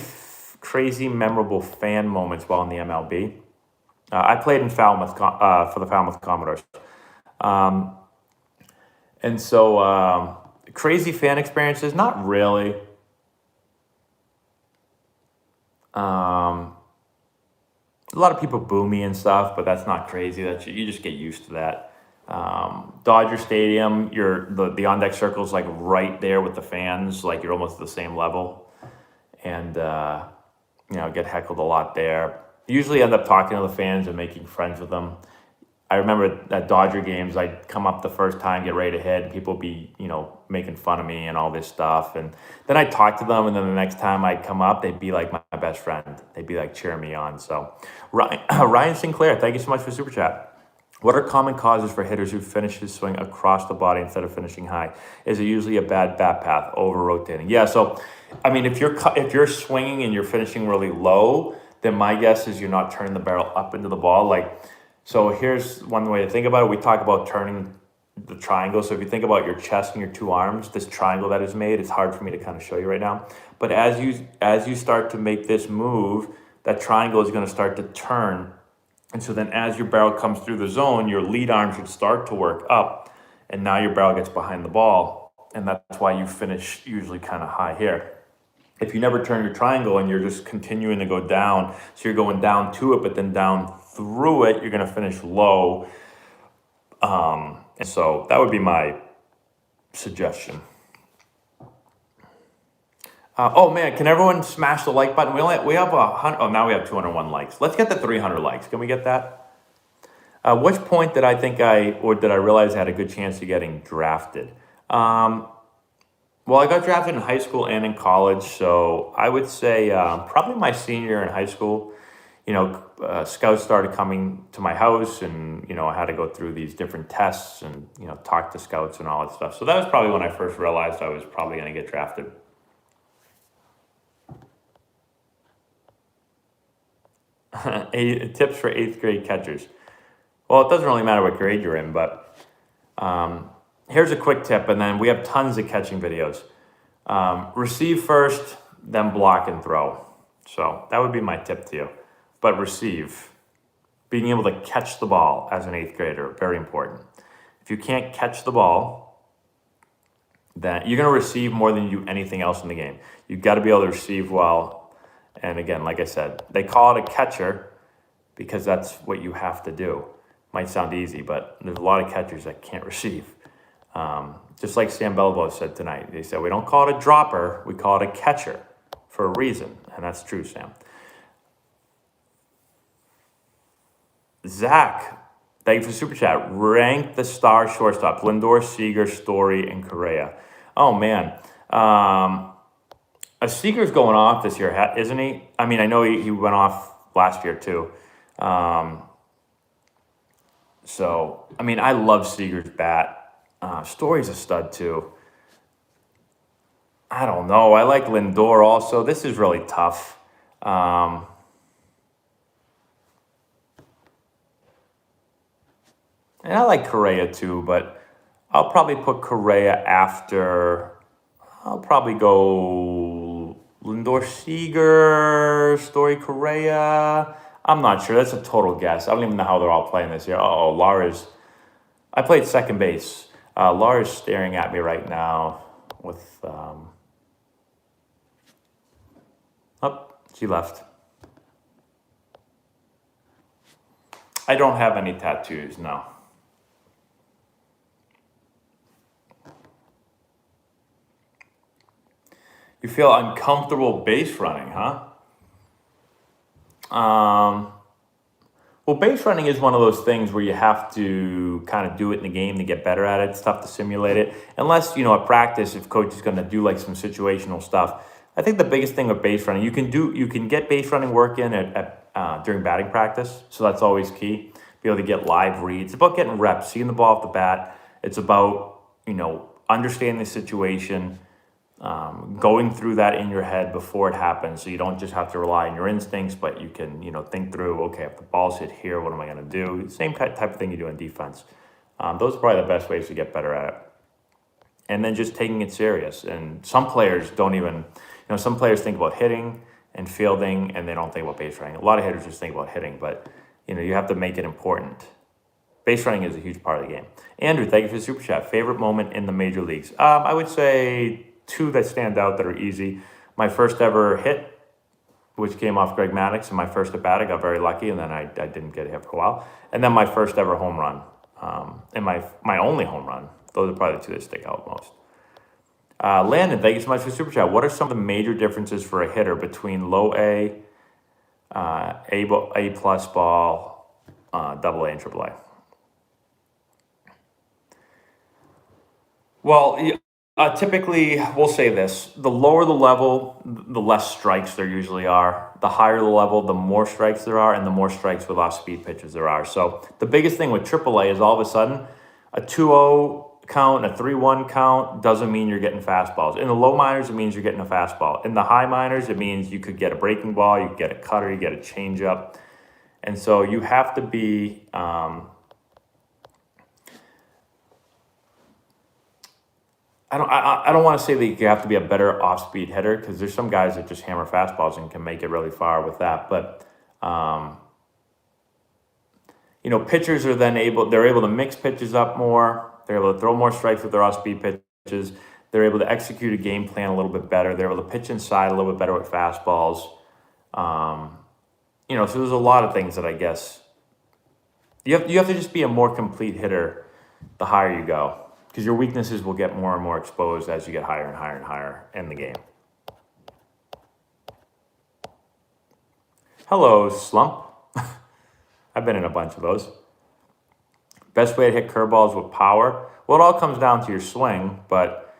crazy, memorable fan moments while in the MLB? I played in Falmouth for the Falmouth Commodores. And so crazy fan experiences, not really. A lot of people boo me and stuff, but that's not crazy. You just get used to that. Dodger Stadium, the on-deck circle is like right there with the fans, like you're almost at the same level. And, get heckled a lot there. Usually end up talking to the fans and making friends with them. I remember at Dodger games, I'd come up the first time, get ready to hit, and people would be, making fun of me and all this stuff. And then I'd talk to them, and then the next time I'd come up, they'd be like my best friend. They'd be like cheering me on. So Ryan Sinclair, thank you so much for Super Chat. What are common causes for hitters who finish his swing across the body instead of finishing high? Is it usually a bad bat path, over-rotating? Yeah, so, I mean, if you're swinging and you're finishing really low, then my guess is you're not turning the barrel up into the ball. So here's one way to think about it. We talk about turning the triangle. So if you think about your chest and your two arms, this triangle that is made, it's hard for me to kind of show you right now. But as you start to make this move, that triangle is going to start to turn. And so then as your barrel comes through the zone, your lead arm should start to work up. And now your barrel gets behind the ball. And that's why you finish usually kind of high here. If you never turn your triangle and you're just continuing to go down, so you're going down to it, but then down through it, you're going to finish low. And so that would be my suggestion. Oh man, can everyone smash the like button? We have 100. Oh, now we have 201 likes. Let's get the 300 likes. Can we get that? Which point did I think did I realize I had a good chance of getting drafted? Well, I got drafted in high school and in college, so I would say probably my senior year in high school. Scouts started coming to my house, and I had to go through these different tests and talk to scouts and all that stuff. So that was probably when I first realized I was probably going to get drafted. Tips for 8th grade catchers. Well, it doesn't really matter what grade you're in, but here's a quick tip, and then we have tons of catching videos. Receive first, then block and throw. So that would be my tip to you. But receive. Being able to catch the ball as an 8th grader, very important. If you can't catch the ball, then you're going to receive more than you do anything else in the game. You've got to be able to receive well. And again, like I said, they call it a catcher because that's what you have to do. Might sound easy, but there's a lot of catchers that can't receive. Just like Sam Beliveau said tonight. They said, we don't call it a dropper, we call it a catcher for a reason. And that's true, Sam. Zach, thank you for the super chat. Rank the star shortstop: Lindor, Seager, Story, and Correa. Oh, man. Seager's going off this year, isn't he? I mean, I know he went off last year, too. So, I mean, I love Seager's bat. Story's a stud, too. I don't know. I like Lindor also. This is really tough. And I like Correa, too, but I'll probably put Correa after. I'll probably go Lindor, Seager, Story, Correa. I'm not sure. That's a total guess. I don't even know how they're all playing this year. Oh, Lara's. I played second base. Lara's staring at me right now with. Oh, she left. I don't have any tattoos, no. You feel uncomfortable base running, huh? Well, base running is one of those things where you have to kind of do it in the game to get better at it. It's tough to simulate it. Unless, at practice, if coach is going to do like some situational stuff. I think the biggest thing with base running, you can get base running work in during batting practice. So that's always key. Be able to get live reads. It's about getting reps, seeing the ball off the bat. It's about, understanding the situation, going through that in your head before it happens, so you don't just have to rely on your instincts, but you can, think through, okay, if the ball's hit here, what am I going to do? Same type of thing you do in defense. Those are probably the best ways to get better at it. And then just taking it serious. And some players don't even, some players think about hitting and fielding, and they don't think about base running. A lot of hitters just think about hitting, but, you have to make it important. Base running is a huge part of the game. Andrew, thank you for the super chat. Favorite moment in the major leagues? I would say two that stand out that are easy. My first ever hit, which came off Greg Maddux, and my first at bat, I got very lucky, and then I didn't get a hit for a while. And then my first ever home run, and my only home run. Those are probably the two that stick out most. Landon, thank you so much for the super chat. What are some of the major differences for a hitter between low A, A plus ball, double A, and triple A? Well, typically, we'll say this: the lower the level, the less strikes there usually are. The higher the level, the more strikes there are, and the more strikes with off-speed pitches there are. So the biggest thing with AAA is all of a sudden a 2-0 count, a 3-1 count doesn't mean you're getting fastballs. In the low minors, it means you're getting a fastball. In the high minors, it means you could get a breaking ball, you could get a cutter, you get a changeup. And so you have to be I don't want to say that you have to be a better off-speed hitter, because there's some guys that just hammer fastballs and can make it really far with that. But pitchers are then able to mix pitches up more. They're able to throw more strikes with their off-speed pitches. They're able to execute a game plan a little bit better. They're able to pitch inside a little bit better with fastballs. So there's a lot of things that I guess you have to just be a more complete hitter the higher you go. Because your weaknesses will get more and more exposed as you get higher and higher and higher in the game. Hello, Slump. I've been in a bunch of those. Best way to hit curveballs with power. Well, it all comes down to your swing, but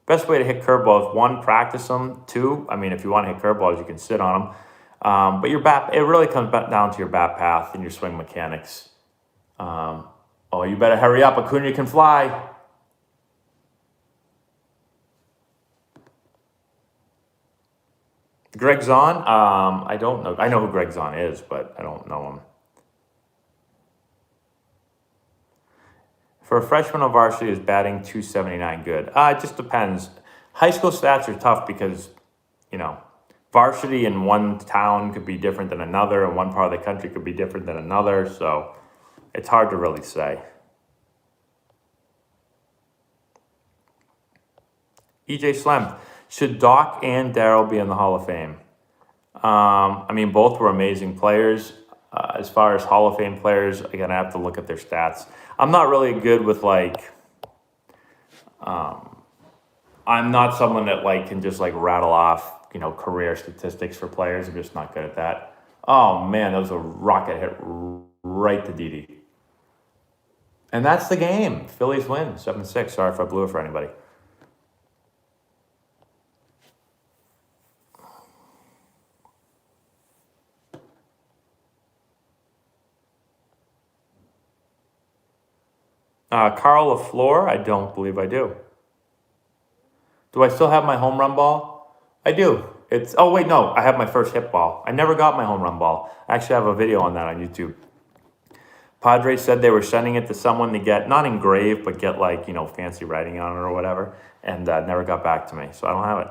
best way to hit curveballs, one, practice them. Two, I mean, if you want to hit curveballs, you can sit on them. But your bat, it really comes back down to your bat path and your swing mechanics. Oh, you better hurry up. Acuna can fly. Greg Zahn? I don't know. I know who Greg Zahn is, but I don't know him. For a freshman on varsity, is batting 279 good? It just depends. High school stats are tough because, you know, varsity in one town could be different than another, and one part of the country could be different than another, so it's hard to really say. EJ Slem, should Doc and Darryl be in the Hall of Fame? I mean, both were amazing players. As far as Hall of Fame players, again, I have to look at their stats. I'm not really good with I'm not someone that can just rattle off, career statistics for players. I'm just not good at that. Oh man, that was a rocket hit right to Didi. And that's the game. Phillies win 7-6. Sorry if I blew it for anybody. Carl LaFleur, I don't believe I do. Do I still have my home run ball? I do. Oh wait, no, I have my first hit ball. I never got my home run ball. I actually have a video on that on YouTube. Padres said they were sending it to someone to get, not engraved, but get fancy writing on it or whatever, and never got back to me, so I don't have it.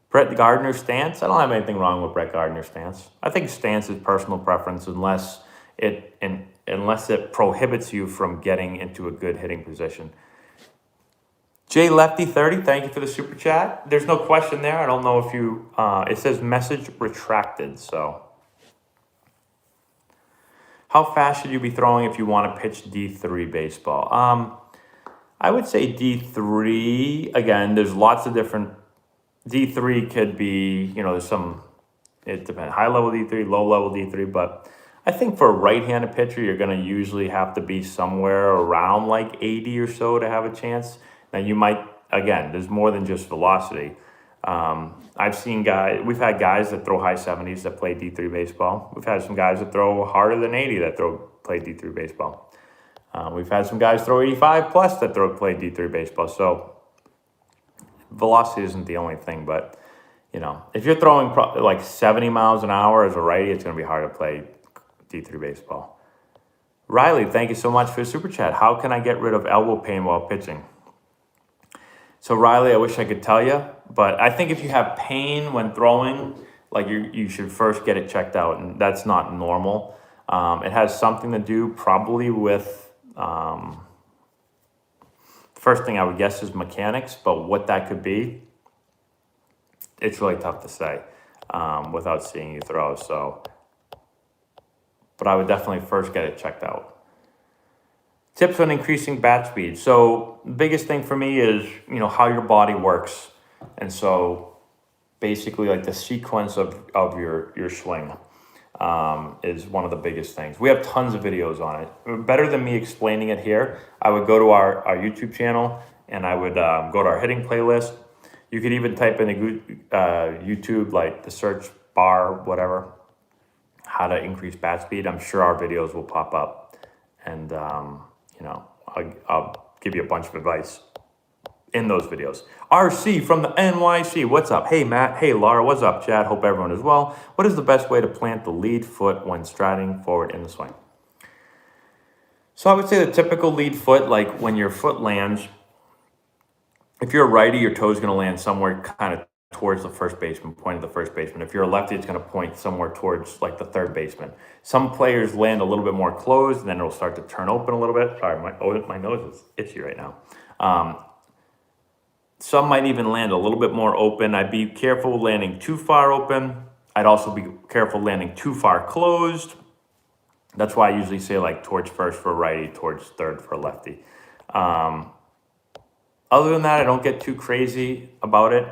Brett Gardner's stance? I don't have anything wrong with Brett Gardner's stance. I think stance is personal preference unless it prohibits you from getting into a good hitting position. Jay Lefty 30, thank you for the super chat. There's no question there. I don't know if you, it says message retracted, so. How fast should you be throwing if you want to pitch D3 baseball? I would say D3, again, there's lots of different, D3 could be, there's some, it depends, high level D3, low level D3, but I think for a right-handed pitcher, you're going to usually have to be somewhere around 80 or so to have a chance. Now you might, again, there's more than just velocity. I've seen we've had guys that throw high 70s that play D3 baseball. We've had some guys that throw harder than 80 that play D3 baseball. We've had some guys throw 85 plus that play D3 baseball. So velocity isn't the only thing, but if you're throwing 70 miles an hour as a righty, it's going to be hard to play D3 baseball. Riley, thank you so much for the super chat. How can I get rid of elbow pain while pitching? So Riley, I wish I could tell you, but I think if you have pain when throwing, you should first get it checked out, and that's not normal. It has something to do probably with, first thing I would guess is mechanics, but what that could be, it's really tough to say without seeing you throw. So, but I would definitely first get it checked out. Tips on increasing bat speed. So the biggest thing for me is, how your body works. And so basically the sequence of your swing is one of the biggest things. We have tons of videos on it. Better than me explaining it here, I would go to our YouTube channel and I would go to our hitting playlist. You could even type in YouTube, the search bar, whatever, how to increase bat speed. I'm sure our videos will pop up. And, I'll give you a bunch of advice in those videos. RC from the NYC, what's up? Hey, Matt. Hey, Laura, what's up, Chad? Hope everyone is well. What is the best way to plant the lead foot when striding forward in the swing? So I would say the typical lead foot, when your foot lands, if you're a righty, your toe's going to land somewhere kind of towards the first baseman, point at the first baseman. If you're a lefty, it's going to point somewhere towards the third baseman. Some players land a little bit more closed, and then it'll start to turn open a little bit. Sorry, my nose is itchy right now. Some might even land a little bit more open. I'd be careful landing too far open. I'd also be careful landing too far closed. That's why I usually say like torch first for a righty, torch third for a lefty. Other than that, I don't get too crazy about it.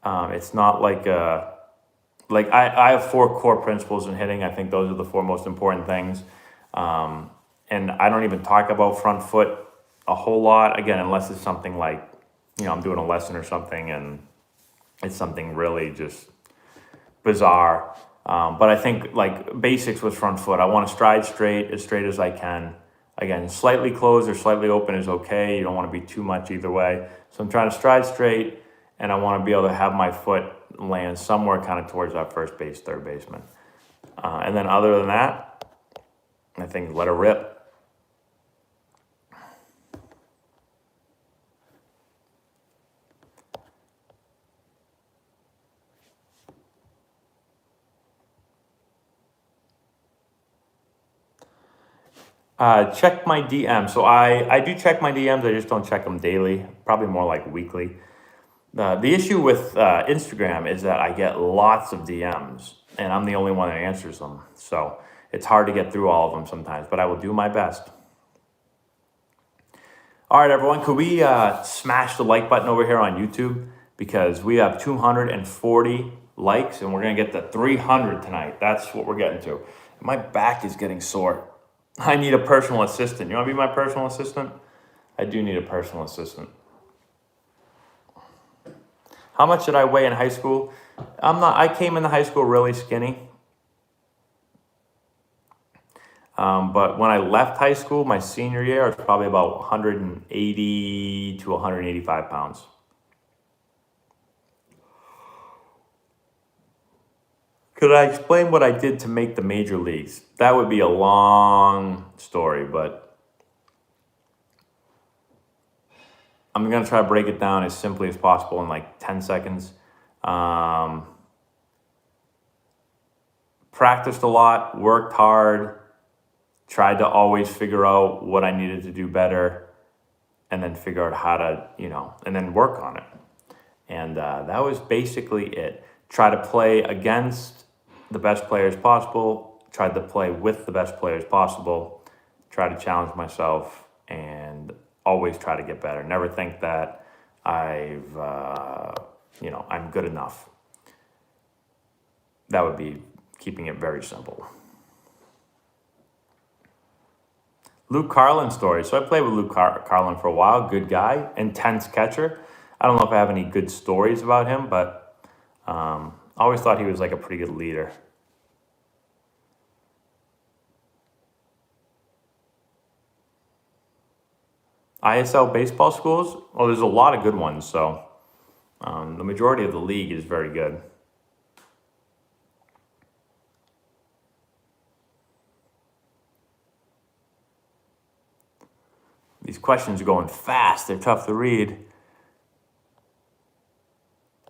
It's not like I have 4 core principles in hitting. I think those are the 4 most important things. And I don't even talk about front foot a whole lot, again, unless it's something like, I'm doing a lesson or something and it's something really just bizarre. But I think like basics with front foot, I want to stride straight as I can. Again, slightly closed or slightly open is okay. You don't want to be too much either way. So I'm trying to stride straight, and I want to be able to have my foot land somewhere kind of towards that first base, third baseman. And then other than that, I think let it rip. Check my DM. So I do check my DMs. I just don't check them daily. Probably more like weekly. The issue with Instagram is that I get lots of DMs, and I'm the only one that answers them. So it's hard to get through all of them sometimes, but I will do my best. All right, everyone, could we smash the like button over here on YouTube? Because we have 240 likes, and we're going to get to 300 tonight. That's what we're getting to. My back is getting sore. I need a personal assistant. You want to be my personal assistant? I do need a personal assistant. How much did I weigh in high school? I came into high school really skinny. But when I left high school, my senior year, I was probably about 180 to 185 pounds. Could I explain what I did to make the major leagues? That would be a long story, but I'm going to try to break it down as simply as possible in like 10 seconds. Practiced a lot, worked hard, tried to always figure out what I needed to do better, and then figure out how to, and then work on it. And that was basically it. Try to play against the best players possible, tried to play with the best players possible, try to challenge myself, and always try to get better. Never think that I'm good enough. That would be keeping it very simple. Luke Carlin story. So I played with Luke Carlin for a while. Good guy, intense catcher. I don't know if I have any good stories about him, but I always thought he was like a pretty good leader. ISL baseball schools? Well, there's a lot of good ones, so the majority of the league is very good. These questions are going fast. They're tough to read.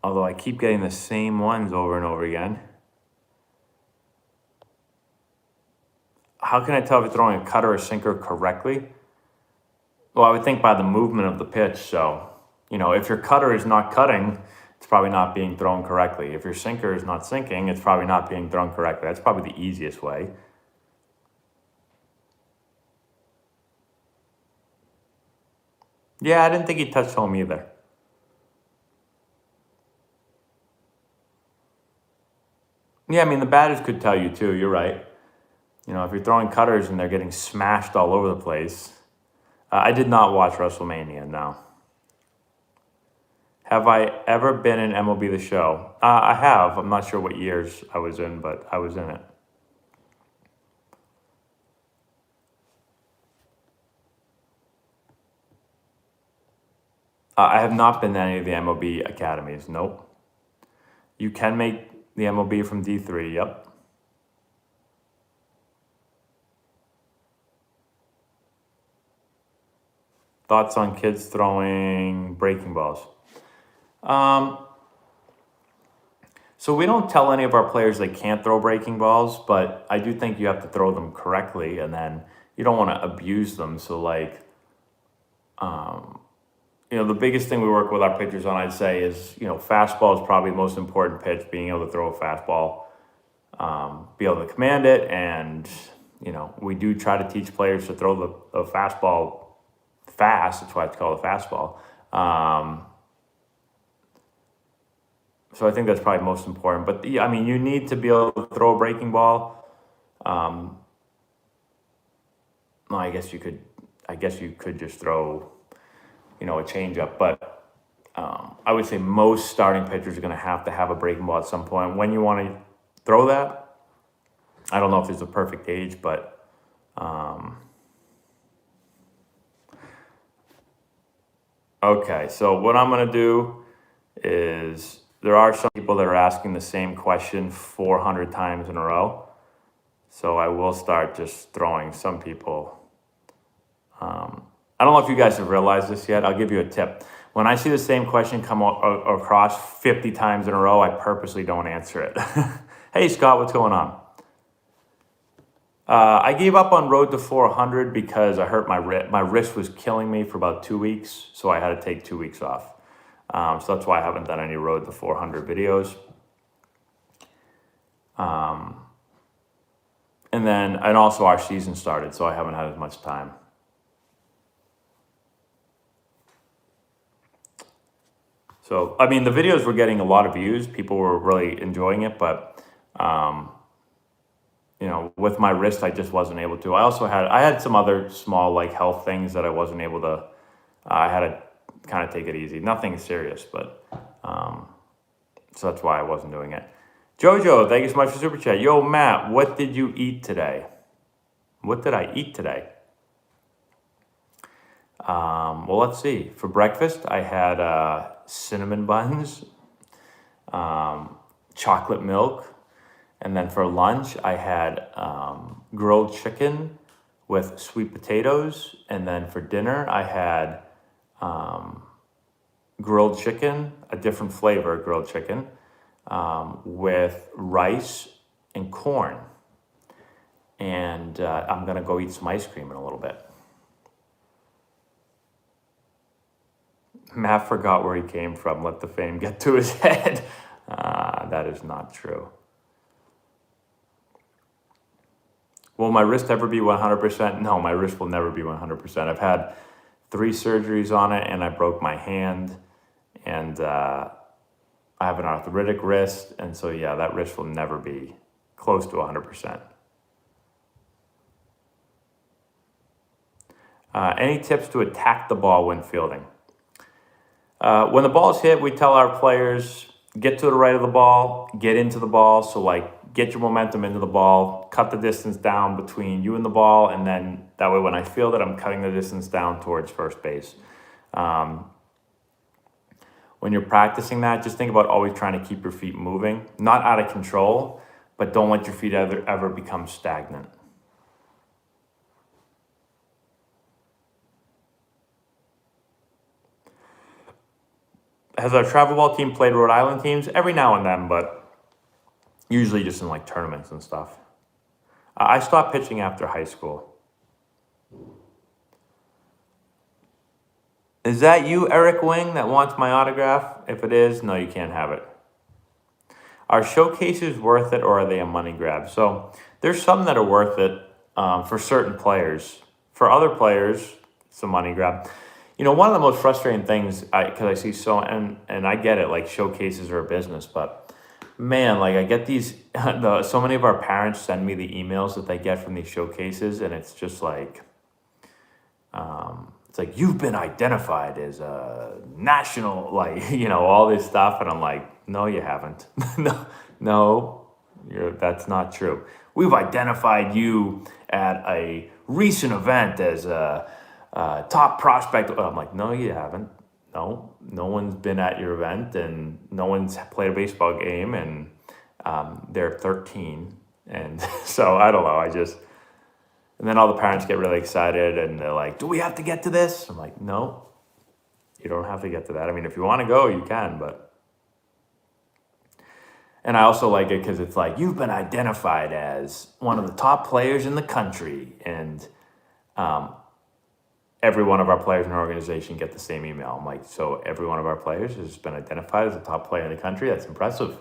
Although I keep getting the same ones over and over again. How can I tell if you're throwing a cutter or sinker correctly? Well, I would think by the movement of the pitch. So, if your cutter is not cutting, it's probably not being thrown correctly. If your sinker is not sinking, it's probably not being thrown correctly. That's probably the easiest way. Yeah, I didn't think he touched home either. Yeah, the batters could tell you too. You're right. If you're throwing cutters and they're getting smashed all over the place. I did not watch WrestleMania, no. Have I ever been in MLB The Show? I have. I'm not sure what years I was in, but I was in it. I have not been to any of the MLB academies, nope. You can make the MLB from D3, yep. Thoughts on kids throwing breaking balls? So we don't tell any of our players they can't throw breaking balls, but I do think you have to throw them correctly, and then you don't want to abuse them. So the biggest thing we work with our pitchers on, I'd say, is, fastball is probably the most important pitch, being able to throw a fastball, be able to command it, and, we do try to teach players to throw the fastball fast. That's why it's called a fastball. So I think that's probably most important. But yeah, I mean, you need to be able to throw a breaking ball. Well, I guess you could just throw, a changeup. But I would say most starting pitchers are going to have a breaking ball at some point. When you want to throw that, I don't know if there's a perfect age, but okay. So what I'm going to do is, there are some people that are asking the same question 400 times in a row. So I will start just throwing some people. I don't know if you guys have realized this yet. I'll give you a tip. When I see the same question come across 50 times in a row, I purposely don't answer it. Hey, Scott, what's going on? I gave up on Road to 400 because I hurt my wrist. My wrist was killing me for about 2 weeks, so I had to take 2 weeks off. So that's why I haven't done any Road to 400 videos. And also our season started, so I haven't had as much time. So, I mean, the videos were getting a lot of views. People were really enjoying it, but, with my wrist, I just wasn't able to. I had some other small, like, health things that I wasn't able to, I had to kind of take it easy. Nothing serious, but, so that's why I wasn't doing it. Jojo, thank you so much for Super Chat. Yo, Matt, what did you eat today? What did I eat today? Well, let's see. For breakfast, I had cinnamon buns, chocolate milk, and then for lunch, I had grilled chicken with sweet potatoes, and then for dinner, I had grilled chicken, a different flavor grilled chicken, with rice and corn. And I'm gonna go eat some ice cream in a little bit. Matt forgot where he came from. Let the fame get to his head. That is not true. Will my wrist ever be 100%? No, my wrist will never be 100%. I've had 3 surgeries on it, and I broke my hand, and I have an arthritic wrist, and so yeah, that wrist will never be close to 100%. Any tips to attack the ball when fielding? When the ball is hit, we tell our players, get to the right of the ball, get into the ball. So like, get your momentum into the ball, cut the distance down between you and the ball. And then that way, when I field it, I'm cutting the distance down towards first base. When you're practicing that, just think about always trying to keep your feet moving, not out of control, but don't let your feet ever become stagnant. Has our travel ball team played Rhode Island teams? Every now and then, but usually just in like tournaments and stuff. I stopped pitching after high school. Is that you, Eric Wing, that wants my autograph? If it is, no, you can't have it. Are showcases worth it, or are they a money grab? So there's some that are worth it for certain players. For other players, it's a money grab. One of the most frustrating things, because I see and I get it, like showcases are a business, but man, like I get these, so many of our parents send me the emails that they get from these showcases, and it's just like, it's like, you've been identified as a national, like, all this stuff. And I'm like, no, you haven't. no, that's not true. We've identified you at a recent event as a top prospect. I'm like, no, you haven't. No one's been at your event, and no one's played a baseball game, and they're 13. And so I don't know. And then all the parents get really excited, and they're like, do we have to get to this? I'm like, no, you don't have to get to that. I mean, if you want to go, you can, but. And I also like it because it's like, you've been identified as one of the top players in the country. And every one of our players in our organization get the same email. I'm like, so every one of our players has been identified as a top player in the country? That's impressive.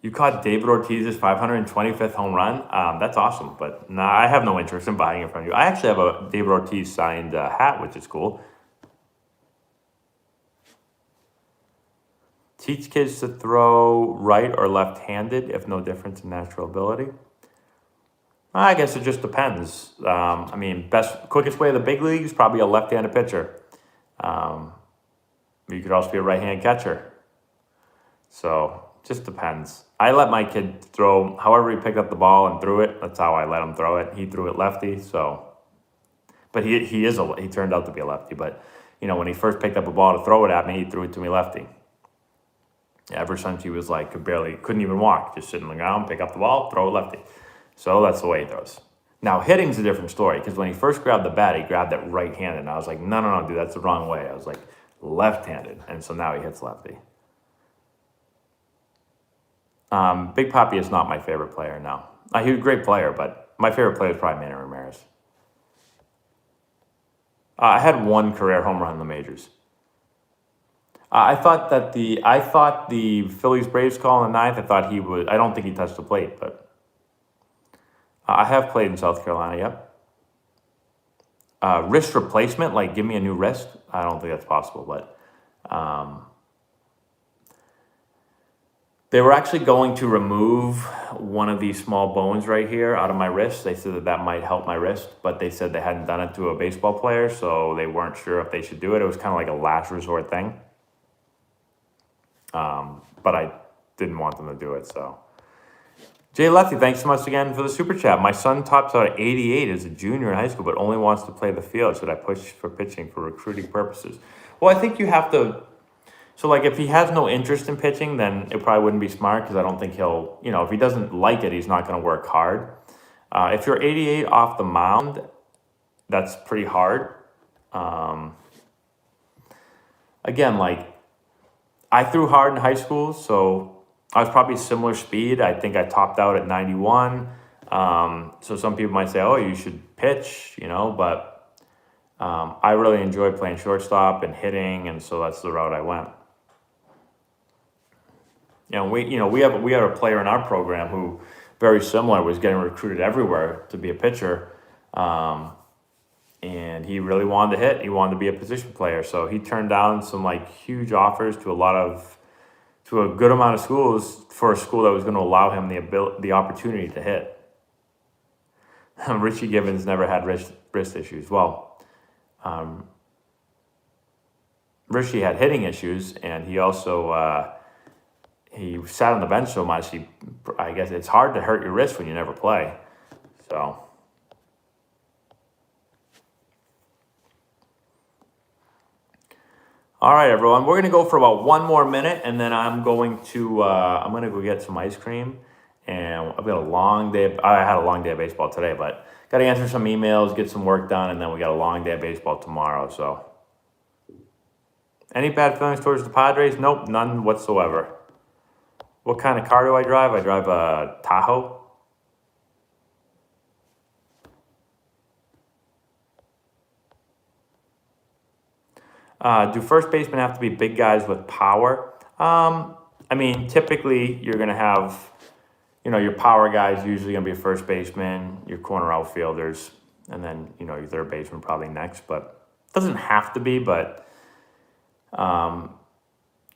You caught David Ortiz's 525th home run? That's awesome, but nah, I have no interest in buying it from you. I actually have a David Ortiz signed hat, which is cool. Teach kids to throw right or left-handed if no difference in natural ability. I guess it just depends. I mean, quickest way to the big leagues, probably a left-handed pitcher. You could also be a right-handed catcher. So, just depends. I let my kid throw, however he picked up the ball and threw it, that's how I let him throw it. He threw it lefty, so. But he turned out to be a lefty. But, you know, when he first picked up a ball to throw it at me, he threw it to me lefty. Ever since he was like, couldn't even walk, just sit on the ground, pick up the ball, throw it lefty. So that's the way he throws. Now, hitting's a different story, because when he first grabbed the bat, he grabbed it right-handed. And I was like, no, dude, that's the wrong way. I was like, left-handed. And so now he hits lefty. Big Papi is not my favorite player now. He was a great player, but my favorite player is probably Manny Ramirez. I had one career home run in the majors. I thought the Phillies Braves call in the ninth. I don't think he touched the plate, but I have played in South Carolina. Yep. Wrist replacement, like give me a new wrist. I don't think that's possible, but they were actually going to remove one of these small bones right here out of my wrist. They said that might help my wrist, but they said they hadn't done it to a baseball player, so they weren't sure if they should do it. It was kind of like a last resort thing. But I didn't want them to do it, so. Jay Lefty, thanks so much again for the super chat. My son tops out at 88 as a junior in high school, but only wants to play the field. Should I push for pitching for recruiting purposes? Well, I think you have to. So, like, if he has no interest in pitching, then it probably wouldn't be smart, because I don't think he'll, if he doesn't like it, he's not going to work hard. If you're 88 off the mound, that's pretty hard. Again, like, I threw hard in high school, so I was probably similar speed. I think I topped out at 91. So some people might say, oh, you should pitch, but I really enjoy playing shortstop and hitting, and so that's the route I went. We had a player in our program who, very similar, was getting recruited everywhere to be a pitcher, and he really wanted to hit. He wanted to be a position player, so he turned down some like huge offers to a good amount of schools for a school that was going to allow him the opportunity to hit. Richie Gibbons never had wrist issues. Well, Richie had hitting issues, and he also he sat on the bench so much. I guess it's hard to hurt your wrist when you never play. So. All right, everyone. We're gonna go for about one more minute, and then I'm gonna go get some ice cream. And I've got a long day. I had a long day of baseball today, but got to answer some emails, get some work done, and then we got a long day of baseball tomorrow. So, any bad feelings towards the Padres? Nope, none whatsoever. What kind of car do I drive? I drive a Tahoe. Do first basemen have to be big guys with power? I mean, typically you're going to have, your power guys usually going to be a first baseman, your corner outfielders, and then, your third baseman probably next. But it doesn't have to be, but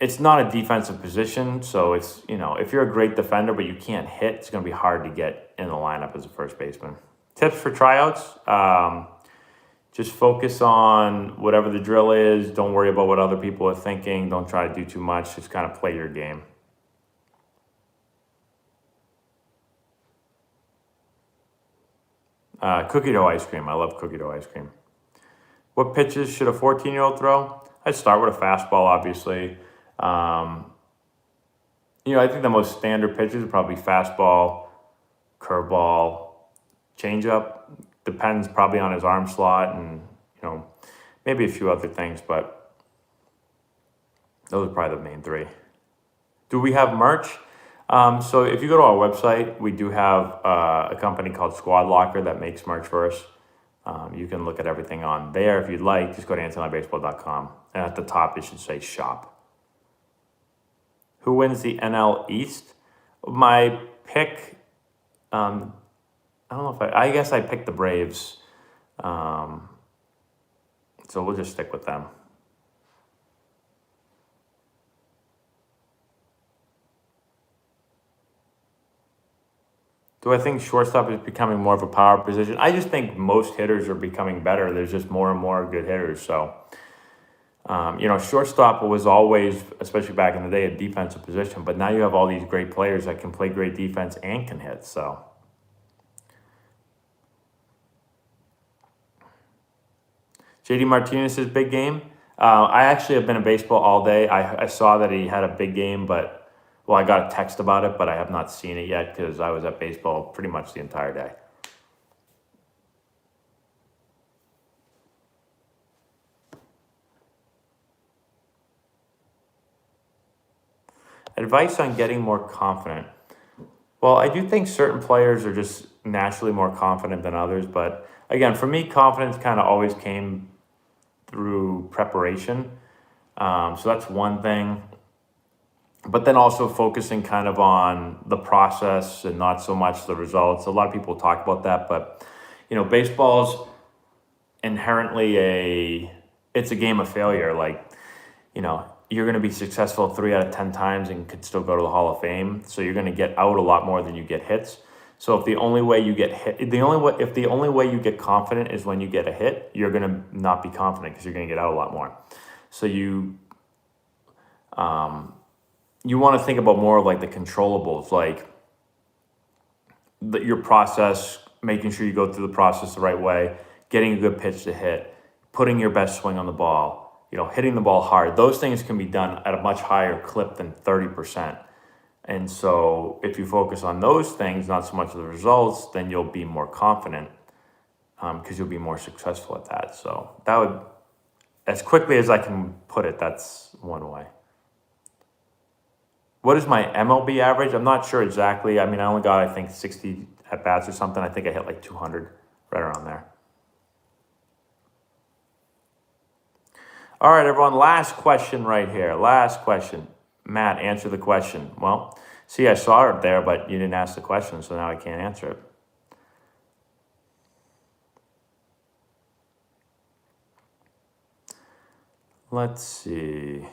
it's not a defensive position. So it's, if you're a great defender but you can't hit, it's going to be hard to get in the lineup as a first baseman. Tips for tryouts? Just focus on whatever the drill is. Don't worry about what other people are thinking. Don't try to do too much. Just kind of play your game. Cookie dough ice cream. I love cookie dough ice cream. What pitches should a 14-year-old throw? I'd start with a fastball, obviously. I think the most standard pitches are probably fastball, curveball, changeup. Depends probably on his arm slot and, maybe a few other things, but those are probably the main three. Do we have merch? So if you go to our website, we do have a company called Squad Locker that makes merch for us. You can look at everything on there if you'd like. Just go to AntonelliBaseball.com, and at the top it should say shop. Who wins the NL East? My pick, I don't know if I guess I picked the Braves. So we'll just stick with them. Do I think shortstop is becoming more of a power position? I just think most hitters are becoming better. There's just more and more good hitters. So, shortstop was always, especially back in the day, a defensive position. But now you have all these great players that can play great defense and can hit. So, JD Martinez's big game. I actually have been in baseball all day. I saw that he had a big game, but I got a text about it, but I have not seen it yet because I was at baseball pretty much the entire day. Advice on getting more confident. Well, I do think certain players are just naturally more confident than others, but again, for me, confidence kind of always came through preparation. So that's one thing. But then also focusing kind of on the process and not so much the results. A lot of people talk about that, but baseball's inherently it's a game of failure. Like, you're going to be successful 3 out of 10 times and could still go to the Hall of Fame. So you're going to get out a lot more than you get hits. So if the only way you get hit, if the only way you get confident is when you get a hit, you're going to not be confident because you're going to get out a lot more. So you want to think about more of like the controllables, like your process, making sure you go through the process the right way, getting a good pitch to hit, putting your best swing on the ball, hitting the ball hard. Those things can be done at a much higher clip than 30%. And so if you focus on those things, not so much the results, then you'll be more confident because you'll be more successful at that. So that would, as quickly as I can put it, that's one way. What is my MLB average? I'm not sure exactly. I mean, I only got, I think, 60 at-bats or something. I think I hit like 200, right around there. All right, everyone, last question right here. Last question. Matt, answer the question. Well, see, I saw it there, but you didn't ask the question, so now I can't answer it. Let's see.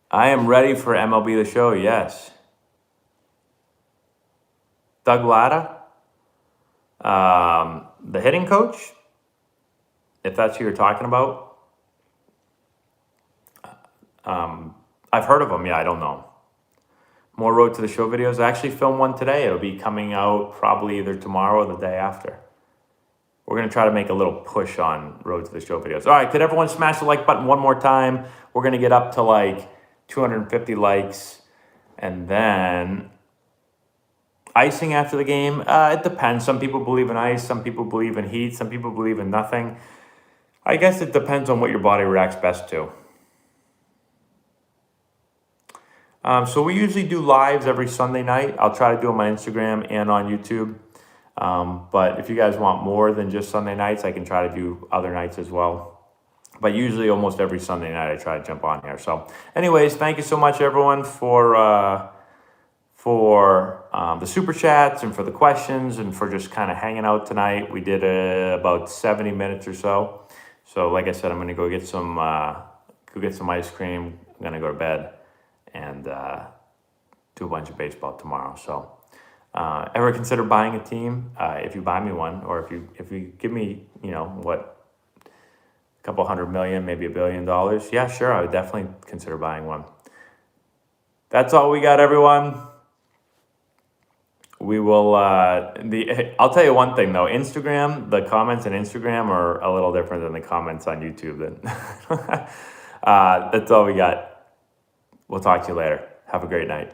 I am ready for MLB The Show, yes. Doug Latta, the hitting coach, if that's who you're talking about. I've heard of him, yeah, I don't know. More Road to the Show videos. I actually filmed one today. It'll be coming out probably either tomorrow or the day after. We're going to try to make a little push on Road to the Show videos. All right, could everyone smash the like button one more time? We're going to get up to like 250 likes. And then icing after the game. It depends. Some people believe in ice. Some people believe in heat. Some people believe in nothing. I guess it depends on what your body reacts best to. So we usually do lives every Sunday night. I'll try to do them on Instagram and on YouTube. But if you guys want more than just Sunday nights, I can try to do other nights as well. But usually almost every Sunday night I try to jump on here. So anyways, thank you so much, everyone, for the super chats and for the questions and for just kind of hanging out tonight. We did about 70 minutes or so. So like I said, I'm going to go get some ice cream. I'm going to go to bed and do a bunch of baseball tomorrow. So ever consider buying a team? If you buy me one, or if you give me, a couple $100 million, maybe $1 billion, yeah, sure, I would definitely consider buying one. That's all we got, everyone. We will, I'll tell you one thing though, Instagram, the comments on Instagram are a little different than the comments on YouTube. That's all we got. We'll talk to you later. Have a great night.